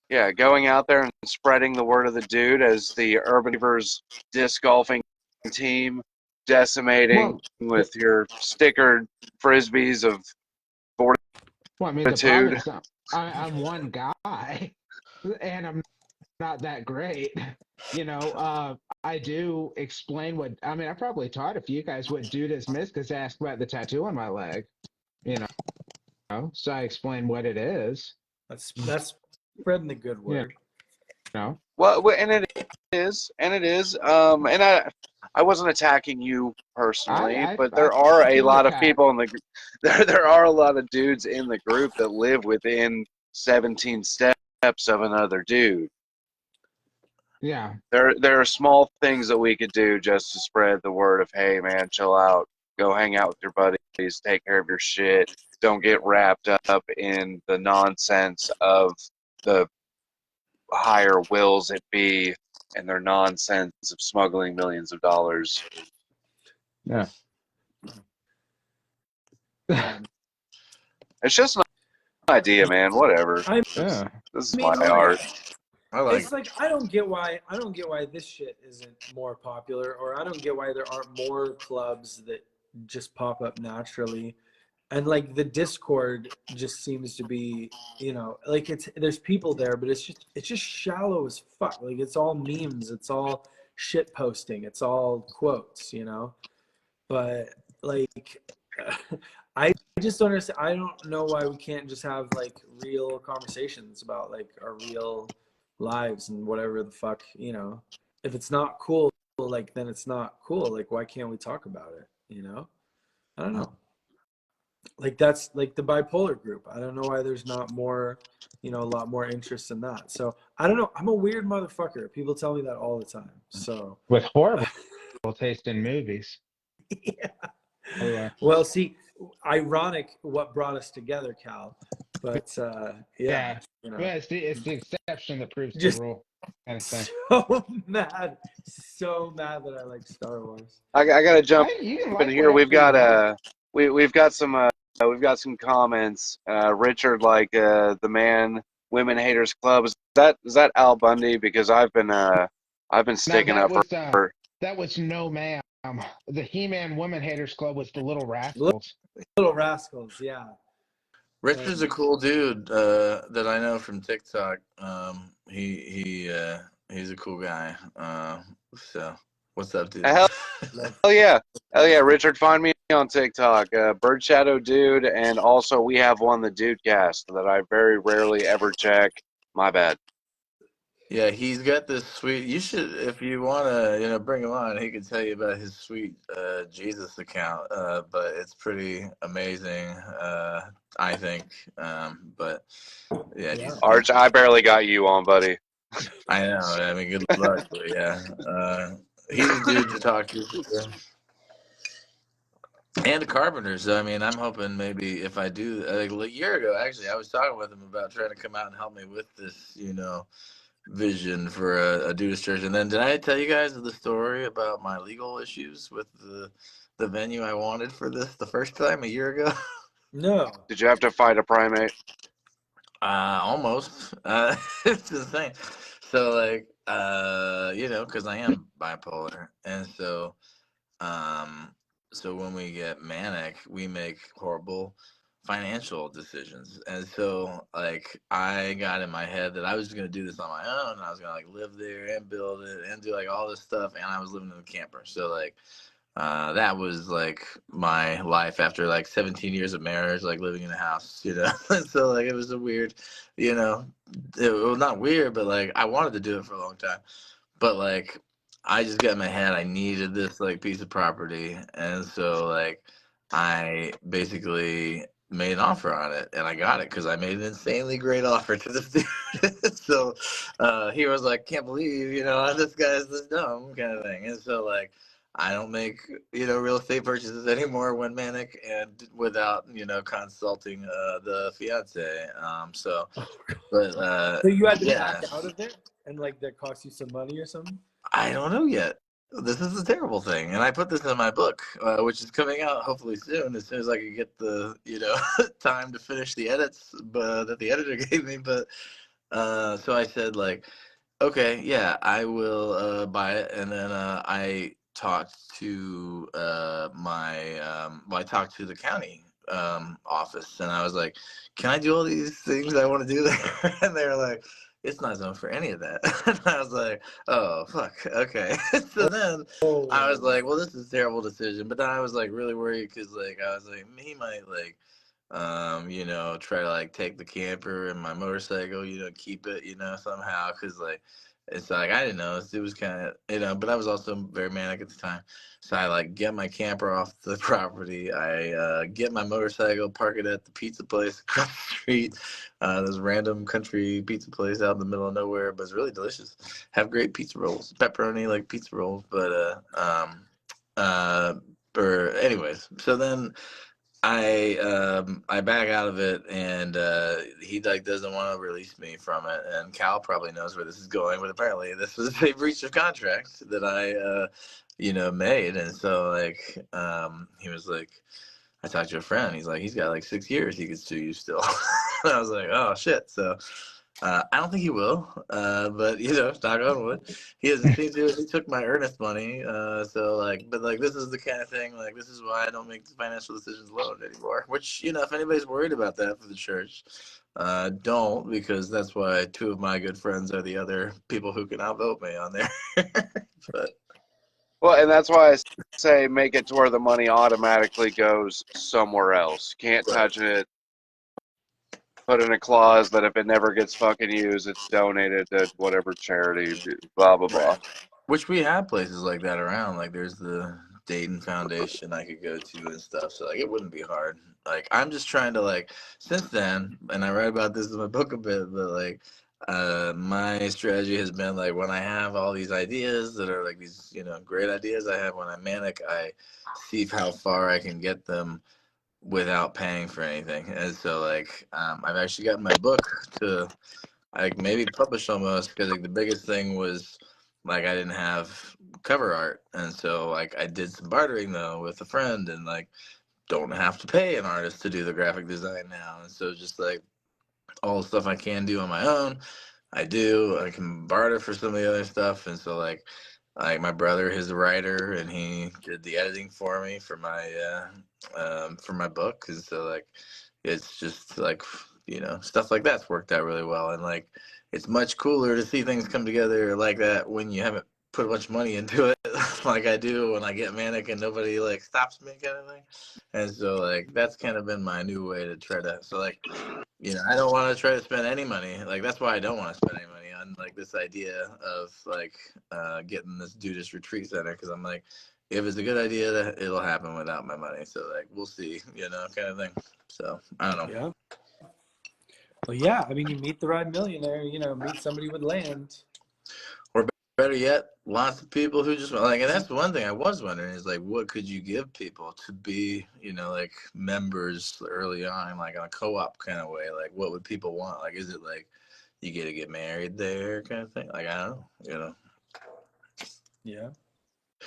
Yeah, going out there and spreading the word of the dude as the Urban Achievers disc golfing team, decimating Well, with your stickered frisbees of I mean the problem fortitude. is I'm one guy, and I'm not that great. You know, I do explain what I mean. I probably taught a few guys what Dudeism is because they asked about the tattoo on my leg. You know, so I explain what it is. That's spreading the good Yeah, word. you know. Well, and it is, and I wasn't attacking you personally, but I there are a feel the lot of cat. people in the there are a lot of dudes in the group that live within 17 steps of another dude. Yeah, There are small things that we could do just to spread the word of, hey man, chill out, go hang out with your buddies, take care of your shit, don't get wrapped up in the nonsense of the higher wills it be and their nonsense of smuggling millions of dollars. yeah. It's just an idea, man. Whatever. I Yeah. This is my mean, like, art. I like. it's like I don't get why this shit isn't more popular, or I don't get why there aren't more clubs that just pop up naturally. And like the Discord just seems to be, like there's people there, but it's just shallow as fuck. Like it's all memes, it's all shit posting, it's all quotes. But like I just don't understand. I don't know why we can't just have like real conversations about like our real lives and whatever the fuck. If it's not cool, like then it's not cool. Like why can't we talk about it? I don't know. Like that's like the bipolar group. I don't know why there's not more, a lot more interest in that. So I don't know. I'm a weird motherfucker. People tell me that all the time. So With horrible taste in movies. yeah. Anyway. Well, see, ironic what brought us together, Cal. But Yeah. you know, Well, it's the exception that proves the just rule, kind of thing. so mad that I like Star Wars. I gotta jump You can in like here. whatever you want. We've got some comments. Richard, like the man women haters club. Is that Al Bundy? Because I've been No, sticking up for that was no ma'am. The He-Man Women Haters Club was the Little Little, Rascals. Little Rascals, yeah. Richard's a cool dude that I know from TikTok. He's a cool guy. So what's up, dude? hell yeah. Hell yeah, Richard, find me on TikTok, Bird Shadow Dude, and also we have one, the Dudecast, that I very rarely ever check. My bad. Yeah, he's got this sweet. You should, if you want to, bring him on. He can tell you about his sweet Jesus account. But it's pretty amazing, I think. But yeah, Arch, I barely got you on, buddy. I know. I mean, good luck. But yeah, he's a dude to talk to. And the Carpenters. I mean, I'm hoping maybe if I do, like a year ago, actually, I was talking with him about trying to come out and help me with this, vision for a Dudeist church. And then did I tell you guys the story about my legal issues with the venue I wanted for this the first time a year ago? No. Did you have to fight a primate? Almost. It's insane. So like, because I am bipolar, and so, so when we get manic, we make horrible financial decisions. And so like I got in my head that I was going to do this on my own, and I was going to like live there and build it and do like all this stuff, and I was living in a camper. So like that was like my life after like 17 years of marriage, like living in a house, you know. So like it was a weird, you know, it was not weird, but like I wanted to do it for a long time. But like I just got in my head I needed this like piece of property, and so like I basically made an offer on it, and I got it because I made an insanely great offer to this dude. So he was like, "Can't believe this guy's this dumb," kind of thing. And so like I don't make real estate purchases anymore when manic and without consulting the fiance. So but So you had to yeah. back out of it, and like that cost you some money or something. I don't know yet. This is the terrible thing, and I put this in my book, which is coming out hopefully soon, as soon as I can get the time to finish the edits, that the editor gave me. But so I said like, okay, yeah, I will buy it, and then I talked to I talked to the county office, and I was like, can I do all these things I want to do there? And they were like, it's not zoned for any of that. And I was like, oh fuck, okay. So then I was like, well, this is a terrible decision. But then I was like really worried because like I was like, he might like try to like take the camper and my motorcycle, keep it, somehow, because like it's like I didn't know, it was kind of but I was also very manic at the time. So I like get my camper off the property, I get my motorcycle, park it at the pizza place across the street, this random country pizza place out in the middle of nowhere, but it's really delicious, have great pizza rolls, pepperoni like pizza rolls. But or anyways, so then I back out of it, and he like doesn't want to release me from it. And Cal probably knows where this is going, but apparently this was a breach of contract that I made. And so like he was like, I talked to a friend. He's like, he's got like 6 years he could sue you still. And I was like, oh shit. So I don't think he will, but knock on wood, he doesn't seem to. He took my earnest money, so like, but like, this is the kind of thing. Like, this is why I don't make financial decisions alone anymore. Which if anybody's worried about that for the church, don't, because that's why two of my good friends are the other people who can outvote me on there. But Well, and that's why I say make it to where the money automatically goes somewhere else. Can't touch it. Put in a clause that if it never gets fucking used, it's donated to whatever charity, blah, blah, blah. Which we have places like that around. Like there's the Dayton Foundation I could go to and stuff. So like it wouldn't be hard. Like I'm just trying to like since then, and I write about this in my book a bit, but like my strategy has been like when I have all these ideas that are like these, great ideas I have when I'm manic, I see how far I can get them without paying for anything. And so like I've actually gotten my book to like maybe publish almost, because like the biggest thing was like I didn't have cover art, and so like I did some bartering though with a friend, and like don't have to pay an artist to do the graphic design now. And so just like all the stuff I can do on my own, I do. I can barter for some of the other stuff. And so like my brother is a writer, and he did the editing for me for my book. And so like it's just like stuff like that's worked out really well. And like it's much cooler to see things come together like that when you haven't put a bunch of money into it like I do when I get manic and nobody like stops me, kind of thing. And so like that's kind of been my new way to try to, so like I don't want to try to spend any money. Like that's why I don't want to spend any money on like this idea of like getting this Dudeist retreat center, because I'm like, if it's a good idea, that it'll happen without my money. So like we'll see, kind of thing. So I don't know. Yeah. Well, yeah. I mean, you meet the right millionaire. Meet somebody with land. Or better yet, lots of people who just like, and that's the one thing I was wondering is like, what could you give people to be, like members early on, like on a co-op kind of way? Like, what would people want? Like, is it like you get to get married there, kind of thing? Like, I don't know, Yeah.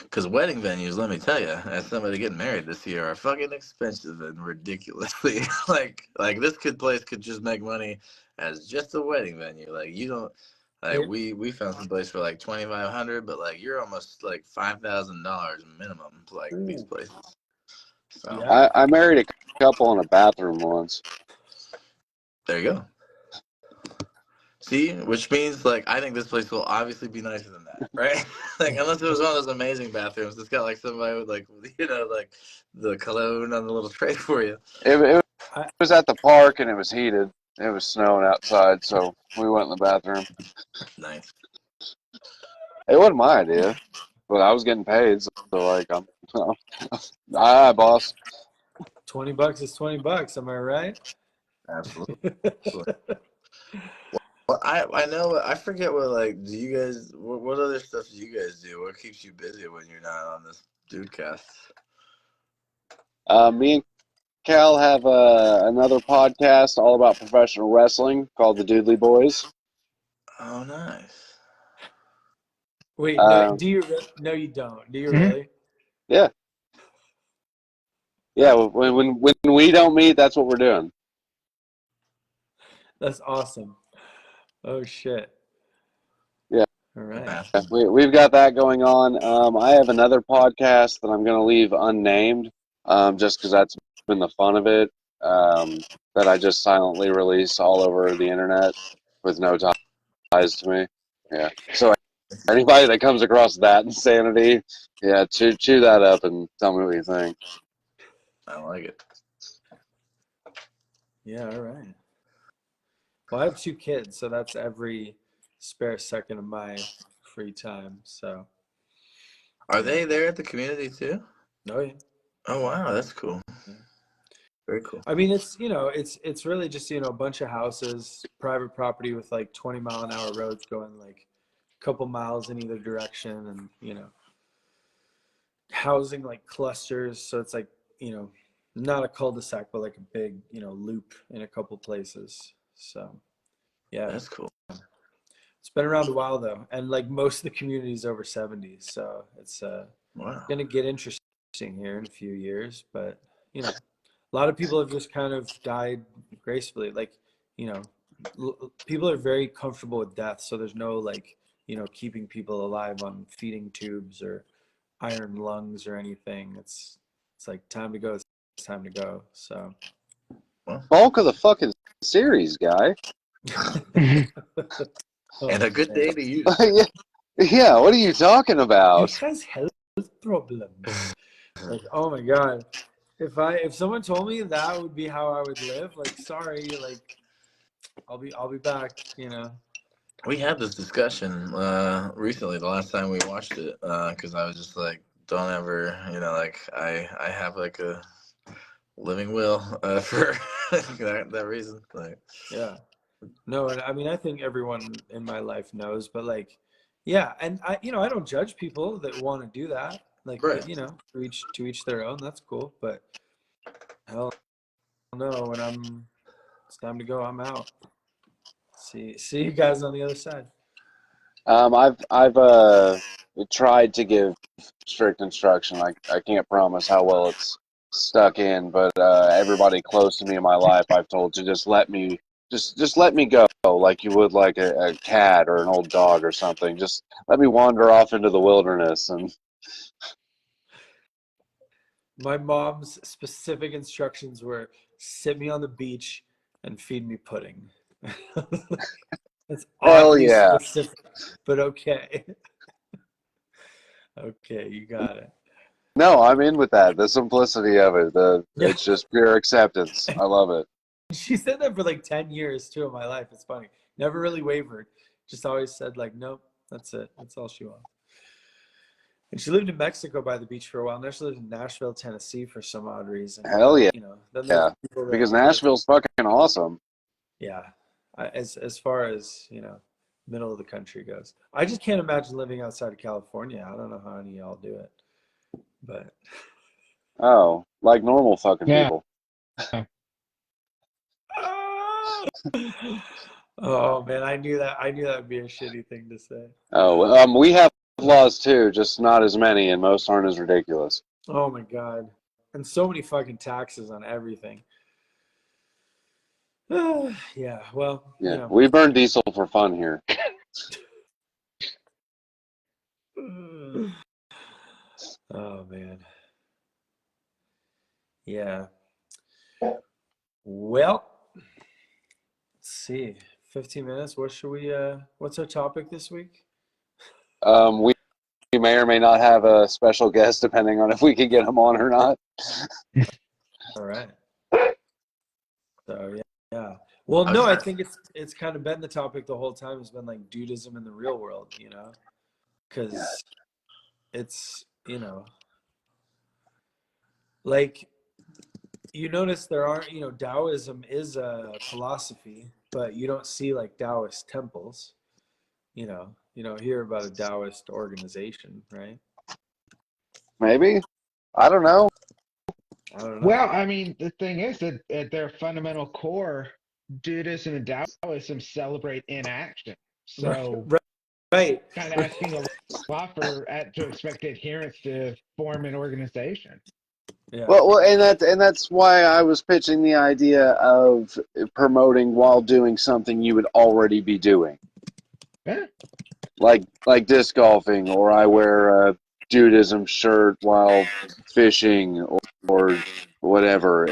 Because wedding venues, let me tell you, as somebody getting married this year, are fucking expensive and ridiculously like this place could just make money as just a wedding venue. Like you don't. Like we found some place for like $2,500, but like you're almost like $5,000 minimum. Like these places. So Yeah. I married a couple in a bathroom once. there you go. See, which means like I think this place will obviously be nicer than that, right? Like unless it was one of those amazing bathrooms, it's got like somebody with like like the cologne on the little tray for you. It I, was at the park and it was heated. It was snowing outside, so we went in the bathroom. Nice. It wasn't my idea, but I was getting paid, so like I'm, aye, boss. $20 is $20. Am I right? Absolutely. Well, I know I forget what like do you guys what other stuff do you guys do? What keeps you busy when you're not on this Dudecast? Me and Cal have another podcast all about professional wrestling called the Doodley Boys. Oh, nice. Wait, no, Um, do you? No, you don't. Do you Mhm. really? yeah, yeah. When we don't meet, that's what we're doing. That's awesome. Oh shit. Yeah. All right. Massive. We've got that going on. I have another podcast that I'm going to leave unnamed, just because that's been the fun of it. That I just silently release all over the internet with no ties to me. Yeah. So anybody that comes across that insanity, yeah, chew that up and tell me what you think. I like it. Yeah. All right. Well, I have 2 kids, so that's every spare second of my free time. So. Are Yeah. they there at the community too? Oh yeah. Oh wow, that's cool. Yeah. Very cool. I mean, it's really just a bunch of houses, private property with like 20-mile-an-hour roads going like a couple miles in either direction, and housing like clusters. So it's like not a cul-de-sac, but like a big loop in a couple places. So yeah, That's cool. it's been around a while though, and like most of the community is over 70, so it's Wow. gonna get interesting here in a few years. But a lot of people have just kind of died gracefully. Like, people are very comfortable with death. So there's no like, keeping people alive on feeding tubes or iron lungs or anything. It's like time to go. It's time to go. So. Bulk of the fucking series, guy. Oh, And a good man. day to use. Yeah, yeah. What are you talking He about? has health problems. Like, oh my god. If someone told me that would be how I would live, like sorry, like I'll be back, We had this discussion recently, the last time we watched it, because I was just like, don't ever, like I have like a living will for that reason. Like, Yeah. No, and I mean I think everyone in my life knows, but like yeah, and I don't judge people that want to do that. Like right. to each their own, that's cool. But hell no, when it's time to go, I'm out. See you guys on the other side. I've tried to give strict instruction. I can't promise how well it's stuck in, but everybody close to me in my life, I've told to just let me let me go, like you would like a cat or an old dog or something. Just let me wander off into the wilderness and. My mom's specific instructions were sit me on the beach and feed me pudding. That's Hell oddly yeah. specific, but okay. Okay, you got it. No, I'm in with that. The simplicity of it. Yeah. It's just pure acceptance. I love it. She said that for like 10 years too of my life. It's funny. Never really wavered. Just always said like, nope, that's it. That's all she wants. And she lived in Mexico by the beach for a while. Now she lives in Nashville, Tennessee for some odd reason. Hell But, yeah. then there's Yeah. people that, Because Nashville's fucking awesome. yeah, as far as, middle of the country goes. I just can't imagine living outside of California. I don't know how any of y'all do it. But Oh, like normal fucking Yeah. people. oh man, I knew that would be a shitty thing to say. Oh, we have laws too, just not as many, and most aren't as ridiculous. Oh my god. And so many fucking taxes on everything. Yeah, well, Yeah, we burn diesel for fun here. Oh man. Yeah. Well, let's see. 15 minutes. What should we what's our topic this week? We may or may not have a special guest depending on if we can get him on or not. All right. So yeah. Well, I was no, I trying- think it's kind of been the topic the whole time has been like Dudeism in the real world, you know? Because it's, you know, like you notice there aren't, you know, Taoism is a philosophy, but you don't see like Taoist temples. You don't hear about a Taoist organization, right? Maybe? I don't know. I don't know. Well, I mean, the thing is that at their fundamental core, Dudeism and Taoism celebrate inaction. So, Right. kind of asking a lot to expect adherents to form an organization. Yeah. Well, and that's why I was pitching the idea of promoting while doing something you would already be doing, Yeah. like disc golfing, or I wear a Dudeism shirt while fishing, or whatever,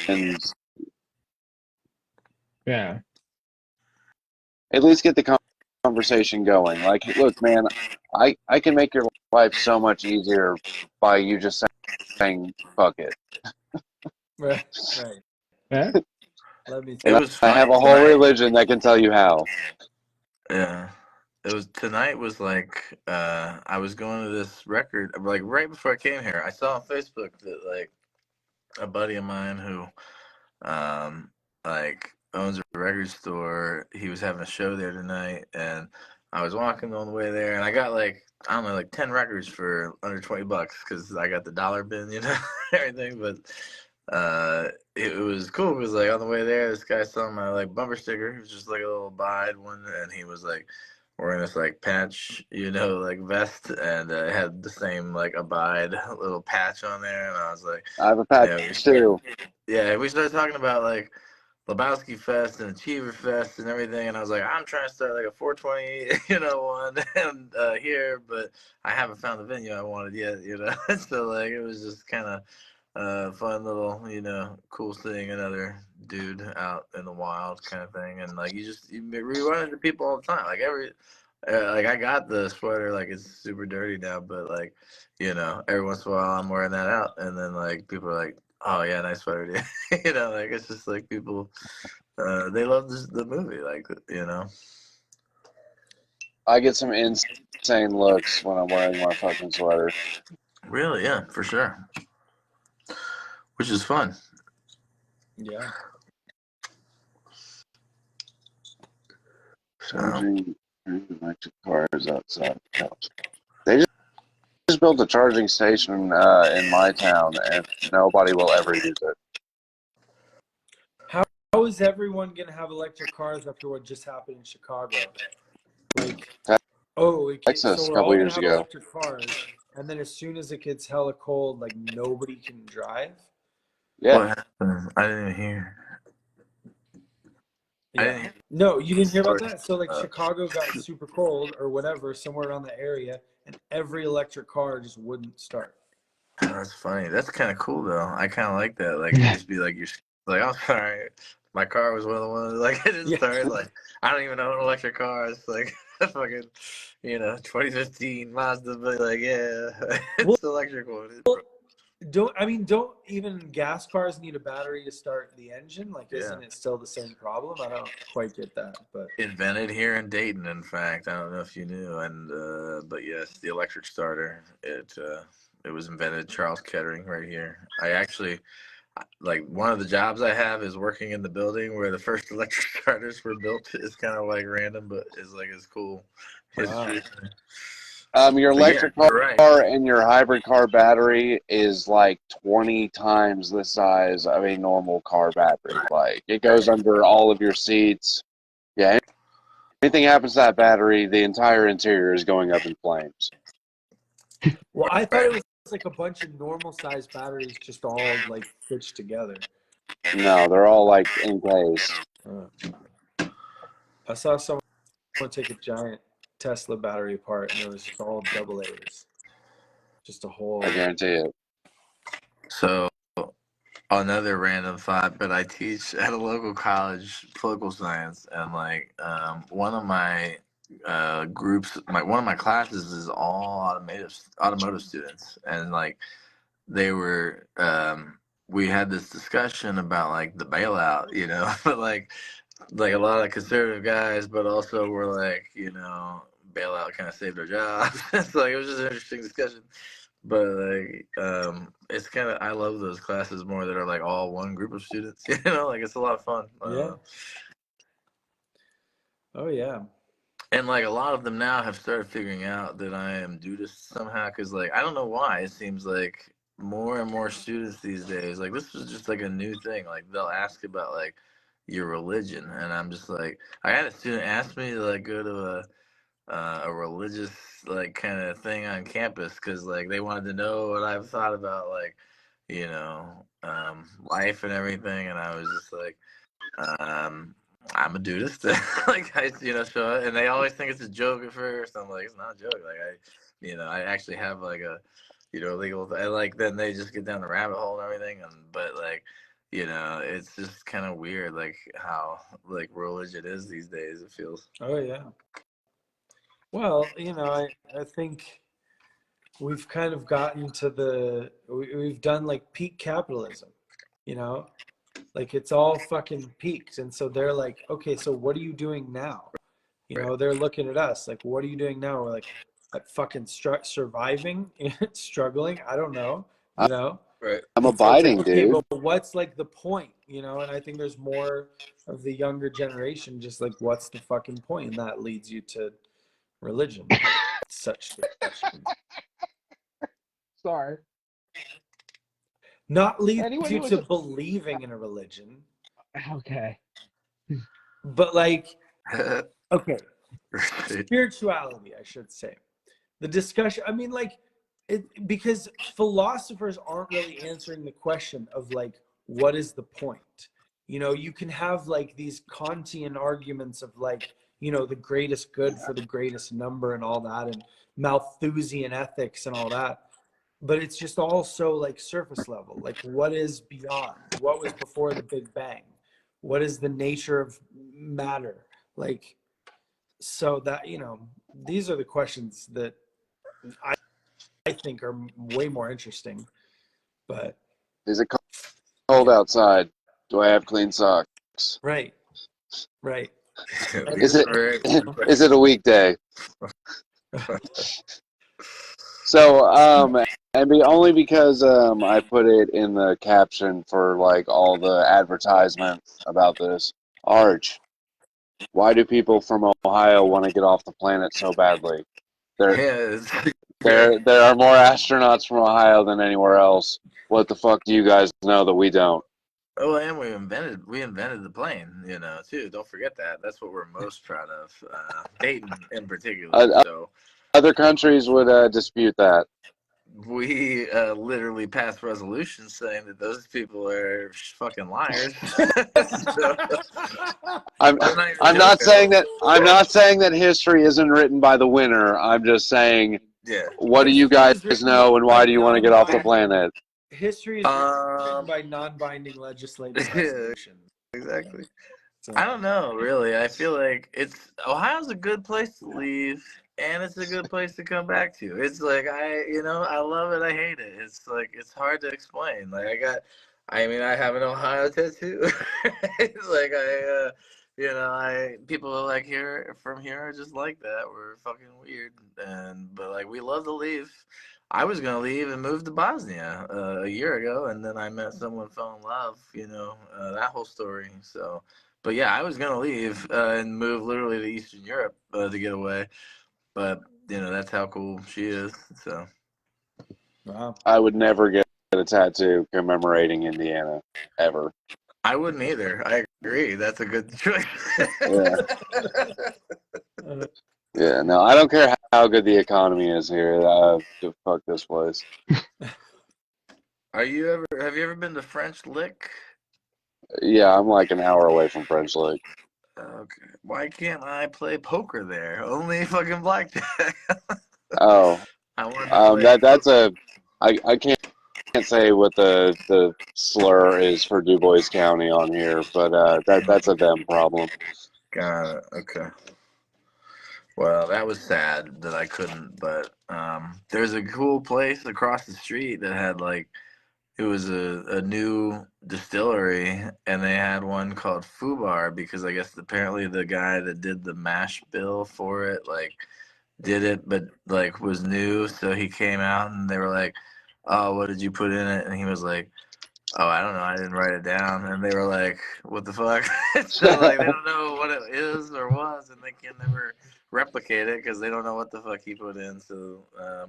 and Yeah. at least get the conversation going. Like, look, man, I can make your life so much easier by you just saying fuck it. Right. Yeah. Let me It tell was I funny have a whole tonight. religion that can tell you how. Yeah. It was tonight was like I was going to this record like right before I came here. I saw on Facebook that like a buddy of mine who like owns a record store, he was having a show there tonight, and I was walking on the way there, and I got like I don't know like 10 records for under $20 because I got the dollar bin, you know, everything. But it was cool because like on the way there, this guy saw my like bumper sticker. It was just like a little Abide one, and he was like wearing this like patch, you know, like vest, and it had the same like Abide little patch on there, and I was like, I have a yeah, patch too. yeah, we started talking about like Lebowski Fest and Achiever Fest and everything, and I was like, I'm trying to start like a 420, you know, one and here, but I haven't found the venue I wanted yet, you know. So like it was just kind of fun little, you know, cool seeing another dude out in the wild kind of thing, and like you run into people all the time, like like I got the sweater, like it's super dirty now, but like, you know, every once in a while I'm wearing that out, and then like people are like, oh yeah, nice sweater, dude. You know, like it's just like people, they love the movie, like you know. I get some insane looks when I'm wearing my fucking sweater. Really, yeah, for sure. Which is fun. Yeah. Charging electric cars outside the house. They just built a charging station in my town, and nobody will ever use it. How is everyone gonna have electric cars after what just happened in Chicago? Like, so Texas a we're couple all gonna years have ago. electric cars, and then as soon as it gets hella cold, like nobody can drive. Yeah, What happened? I didn't even hear. Yeah. No, you didn't hear about that? So like Uh, Chicago got super cold or whatever, somewhere around the area, and every electric car just wouldn't start. That's funny. That's kind of cool though. I kind of like that. Like you just be like you're like I'm sorry, my car was one of the ones like I didn't Yeah. start. Like I don't even own an electric car. It's like fucking 2015 Mazda. But like yeah, Well, it's electric one. don't even gas cars need a battery to start the engine? Like, Yeah. isn't it still the same problem? I don't quite get that, but Invented here in Dayton. In fact, I don't know if you knew. And but yes, the electric starter. It was invented Charles Kettering right here. I actually like one of the jobs I have is working in the building where the first electric starters were built. It's kind of like random, but it's cool history. your But yeah, electric you're right. car and your hybrid car battery is like 20 times the size of a normal car battery. Like it goes under all of your seats. Yeah, anything happens to that battery, the entire interior is going up in flames. well, I thought it was like a bunch of normal sized batteries just all like stitched together. No, they're all like encased. I saw someone take a giant Tesla battery apart, and it was just all double A's. Just a whole. I guarantee it. So Another random thought, but I teach at a local college political science, and like one of my groups, one of my classes is all automotive students, and like they were we had this discussion about like the bailout, but like a lot of conservative guys, but also were like, bailout kind of saved our jobs. So like it was just an interesting discussion. But like it's kind of, I love those classes more that are like all one group of students. Like it's a lot of fun. Yeah. Oh yeah. And like a lot of them now have started figuring out that I am Dudeist somehow, because like I don't know why it seems like more and more students these days, like this was just like a new thing. Like they'll ask about like your religion, and I'm just like, I had a student ask me to like go to a religious like kind of thing on campus, because like they wanted to know what I've thought about like life and everything, and I was just like, I'm a Dudeist. Like I show it, and they always think it's a joke at first. I'm like, it's not a joke. Like I actually have like a legal and like then they just get down the rabbit hole and everything, but like it's just kind of weird like how like religion is these days, it feels. Oh yeah. Well, I think we've kind of gotten to we've done like peak capitalism, like it's all fucking peaked. And so they're like, okay, so what are you doing now? They're looking at us like, what are you doing now? We're like, fucking surviving, struggling. I don't know, Right. I'm And so it's like, abiding, okay, dude. but what's like the point, And I think there's more of the younger generation just like, what's the fucking point? And that leads you to religion. Such the question. Sorry. Not leads Anyone you who to was believing in a religion, okay. but like, okay, spirituality, I should say. The discussion, I mean, like, because philosophers aren't really answering the question of like, what is the point? You can have like these Kantian arguments of like, the greatest good for the greatest number and all that, and Malthusian ethics and all that. But it's just all so like surface level. Like, what is beyond? What was before the Big Bang? What is the nature of matter? Like, so that, these are the questions that I think are way more interesting. But Is it cold outside? Do I have clean socks? right. Is it a weekday? So, only because I put it in the caption for like all the advertisement about this. Arch, why do people from Ohio want to get off the planet so badly? There are more astronauts from Ohio than anywhere else. What the fuck do you guys know that we don't? Oh, and we invented the plane, too. Don't forget that. That's what we're most proud of. Dayton in particular. So other countries would dispute that. We literally passed resolutions saying that those people are fucking liars. I'm not saying that history isn't written by the winner. I'm just saying, what do you guys know, and why do you want to get off the planet? History is written by non-binding legislative resolutions. Exactly. So, I don't know, really. I feel like Ohio's a good place to leave, and it's a good place to come back to. It's like I love it, I hate it. It's like it's hard to explain. Like I have an Ohio tattoo. It's like people like from here are just like that. We're fucking weird, but like we love to leave. I was gonna leave and move to Bosnia a year ago, and then I met someone, fell in love. That whole story. So. But yeah, I was gonna leave and move literally to Eastern Europe to get away, but that's how cool she is. So, wow. I would never get a tattoo commemorating Indiana ever. I wouldn't either. I agree. That's a good choice. Yeah. No, I don't care how good the economy is here. Fuck this place. Have you ever been to French Lick? Yeah, I'm like an hour away from French Lick. Okay. Why can't I play poker there? Only fucking blackjack. Oh. I want to play I can't say what the slur is for Dubois County on here, but that's a them problem. Got it. Okay. Well, that was sad that I couldn't, but there's a cool place across the street that had like it was a new distillery, and they had one called Fubar because I guess apparently the guy that did the mash bill for it like did it, but like was new, so he came out and they were like, "Oh, what did you put in it?" And he was like, "Oh, I don't know. I didn't write it down." And they were like, "What the fuck?" So like they don't know what it is or was, and they can never replicate it because they don't know what the fuck he put in. So,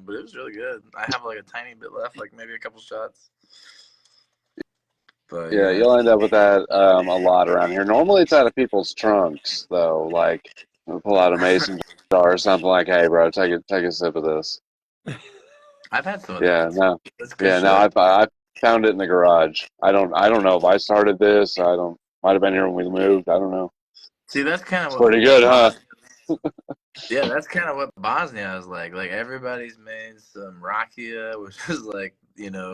but it was really good. I have like a tiny bit left, like maybe a couple shots. But Yeah, you'll end up with that a lot around here. Normally, it's out of people's trunks, though. Like, they'll pull out a mason jar or something like, "Hey, bro, take a sip of this." I've had some of Yeah, those. no, That's good yeah, no, shit. I found it in the garage. I don't know if I started this. I don't. Might have been here when we moved. I don't know. See, that's kind of It's what pretty good, huh? Yeah, that's kind of what Bosnia is like. Like everybody's made some rakia, which is like,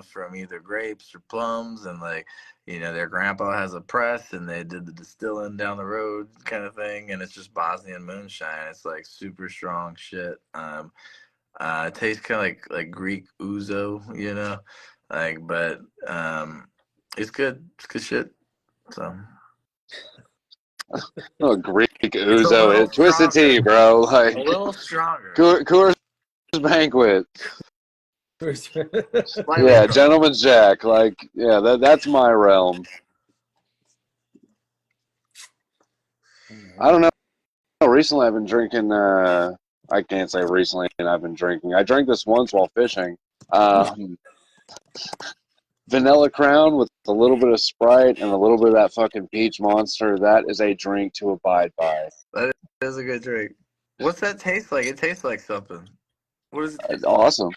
from either grapes or plums, and like, their grandpa has a press and they did the distilling down the road kind of thing, and it's just Bosnian moonshine. It's like super strong shit. It tastes kind of like Greek ouzo, but it's good. It's good shit. So Oh, Greek it's a ouzo, little twisted stronger. tea, bro. A Like little stronger. Coors Banquet. Slightly Yeah, stronger. Gentleman's Jack. Like, yeah, that's my realm. I don't know. Recently, I've been drinking. I can't say recently, and I've been drinking. I drank this once while fishing. Vanilla Crown with a little bit of Sprite and a little bit of that fucking peach monster. That is a drink to abide by. That is a good drink. What's that taste like? It tastes like something. What does it taste like? Awesome.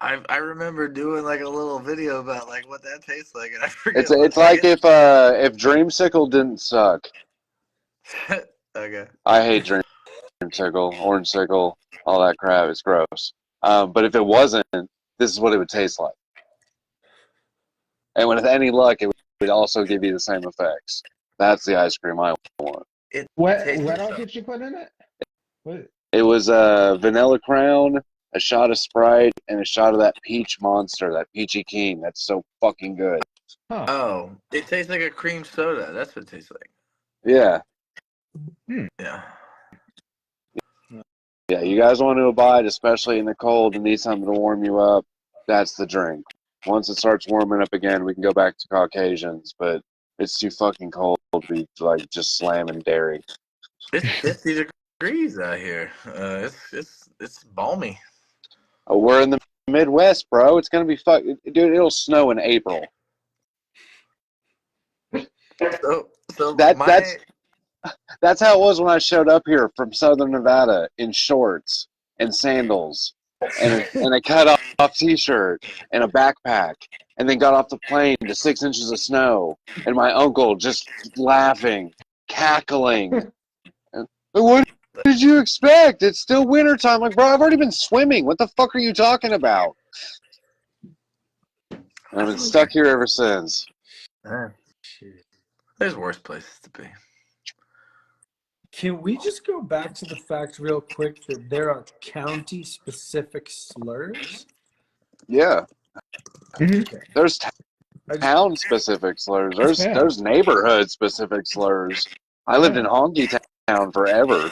I remember doing like a little video about like what that tastes like, and I forget It's what like if Dreamsicle didn't suck. Okay. I hate Dreamsicle, Orange Sickle, all that crap. It's gross. But if it wasn't, this is what it would taste like. And with any luck, it would also give you the same effects. That's the ice cream I want. What tastes like all something. did you put in it? What? It was a Vanilla Crown, a shot of Sprite, and a shot of that peach monster, that peachy king. That's so fucking good. Huh. Oh, it tastes like a cream soda. That's what it tastes like. Yeah. Yeah. Yeah, you guys want to abide, especially in the cold and need something to warm you up, that's the drink. Once it starts warming up again, we can go back to Caucasians, but it's too fucking cold to be like just slamming dairy. It's 50 degrees out here. It's balmy. Oh, we're in the Midwest, bro. It's gonna be dude. It'll snow in April. So That's how it was when I showed up here from Southern Nevada in shorts and sandals and a cut off t-shirt and a backpack, and then got off the plane to 6 inches of snow, and my uncle just laughing, cackling. What did you expect? It's still wintertime. Like, bro, I've already been swimming. What the fuck are you talking about? And I've been stuck here ever since. There's worse places to be. Can we just go back to the fact real quick that there are county-specific slurs? Yeah. Mm-hmm. There's town-specific slurs. There's neighborhood-specific slurs. I lived in Honky Town forever.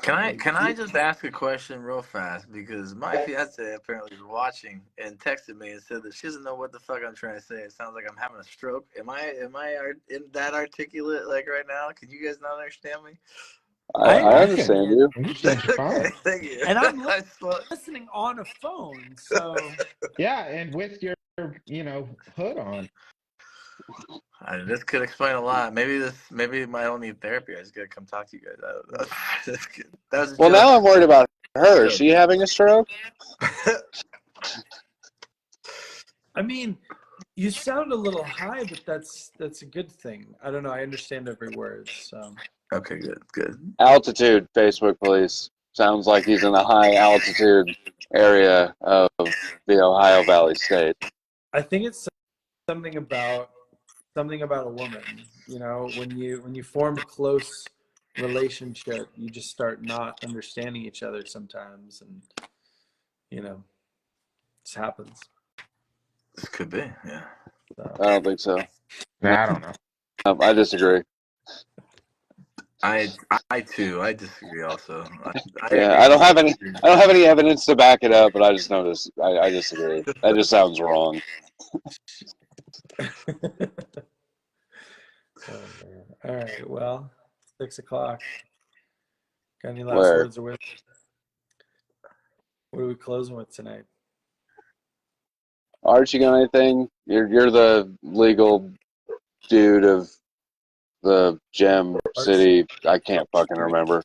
Can I just ask a question real fast? Because my fiance apparently is watching and texted me and said that she doesn't know what the fuck I'm trying to say. It sounds like I'm having a stroke. Am I in that articulate like right now? Can you guys not understand me? I understand you. Okay, thank you. And I'm listening on a phone, so Yeah, and with your hood on. This could explain a lot. Maybe I don't need therapy. I just gotta come talk to you guys. I don't know. That was a Well, joke. now I'm worried about her. Is she having a stroke? I mean, you sound a little high, but that's a good thing. I don't know. I understand every word. So Okay, good. Altitude, Facebook, please. Sounds like he's in a high altitude area of the Ohio Valley State. I think it's something about a woman. You know, when you form a close relationship, you just start not understanding each other sometimes, and you know, this happens. This could be, yeah. So, I don't think so. I don't know. I disagree. I too, I disagree. Also, Yeah, I don't have any evidence to back it up, but I just noticed. I disagree. That just sounds wrong. oh man! All right, well, 6 o'clock. Got any last Where? words or with? What are we closing with tonight? Archie, got anything? You're the legal dude of the Gem City. I can't fucking remember.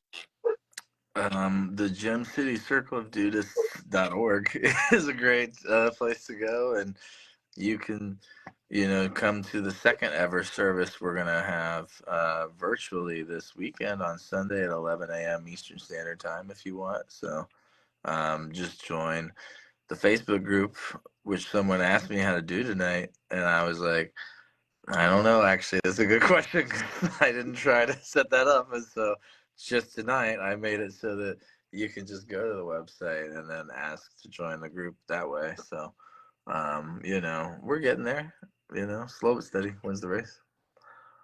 The Gem City Circle of Dudeist.org is a great place to go, and you can, come to the second ever service we're gonna have virtually this weekend on Sunday at 11 a.m. Eastern Standard Time if you want. So, just join the Facebook group, which someone asked me how to do tonight, and I was like, I don't know, actually. That's a good question. I didn't try to set that up. And so just tonight, I made it so that you can just go to the website and then ask to join the group that way. So, we're getting there. Slow but steady wins the race.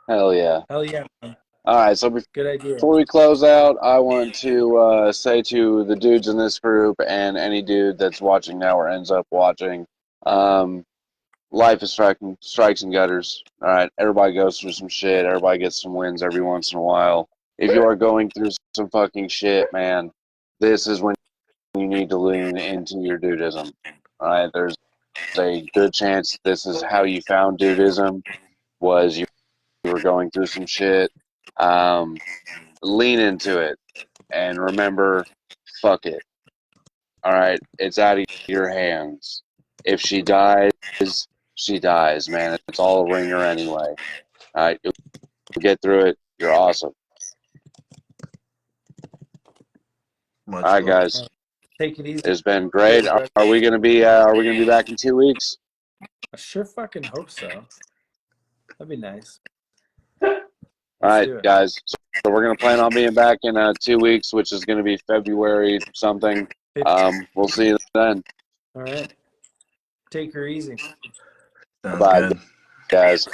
Hell yeah. Hell yeah! Man. All right, so Good idea. before we close out, I want to say to the dudes in this group and any dude that's watching now or ends up watching, life is strikes and gutters. All right, everybody goes through some shit. Everybody gets some wins every once in a while. If you are going through some fucking shit, man, this is when you need to lean into your Dudeism. All right, there's a good chance this is how you found Dudeism, was you were going through some shit. Lean into it and remember, fuck it. All right, it's out of your hands. If she dies, she dies, man. It's all a ringer anyway. All right, you'll get through it. You're awesome. Much All right, love. guys. Take it easy. It's been great. Are we gonna be back in 2 weeks? I sure fucking hope so. That'd be nice. All Let's right, do it. guys. So we're gonna plan on being back in 2 weeks, which is gonna be February something. We'll see you then. All right. Take her easy. Sounds Bye, good. guys.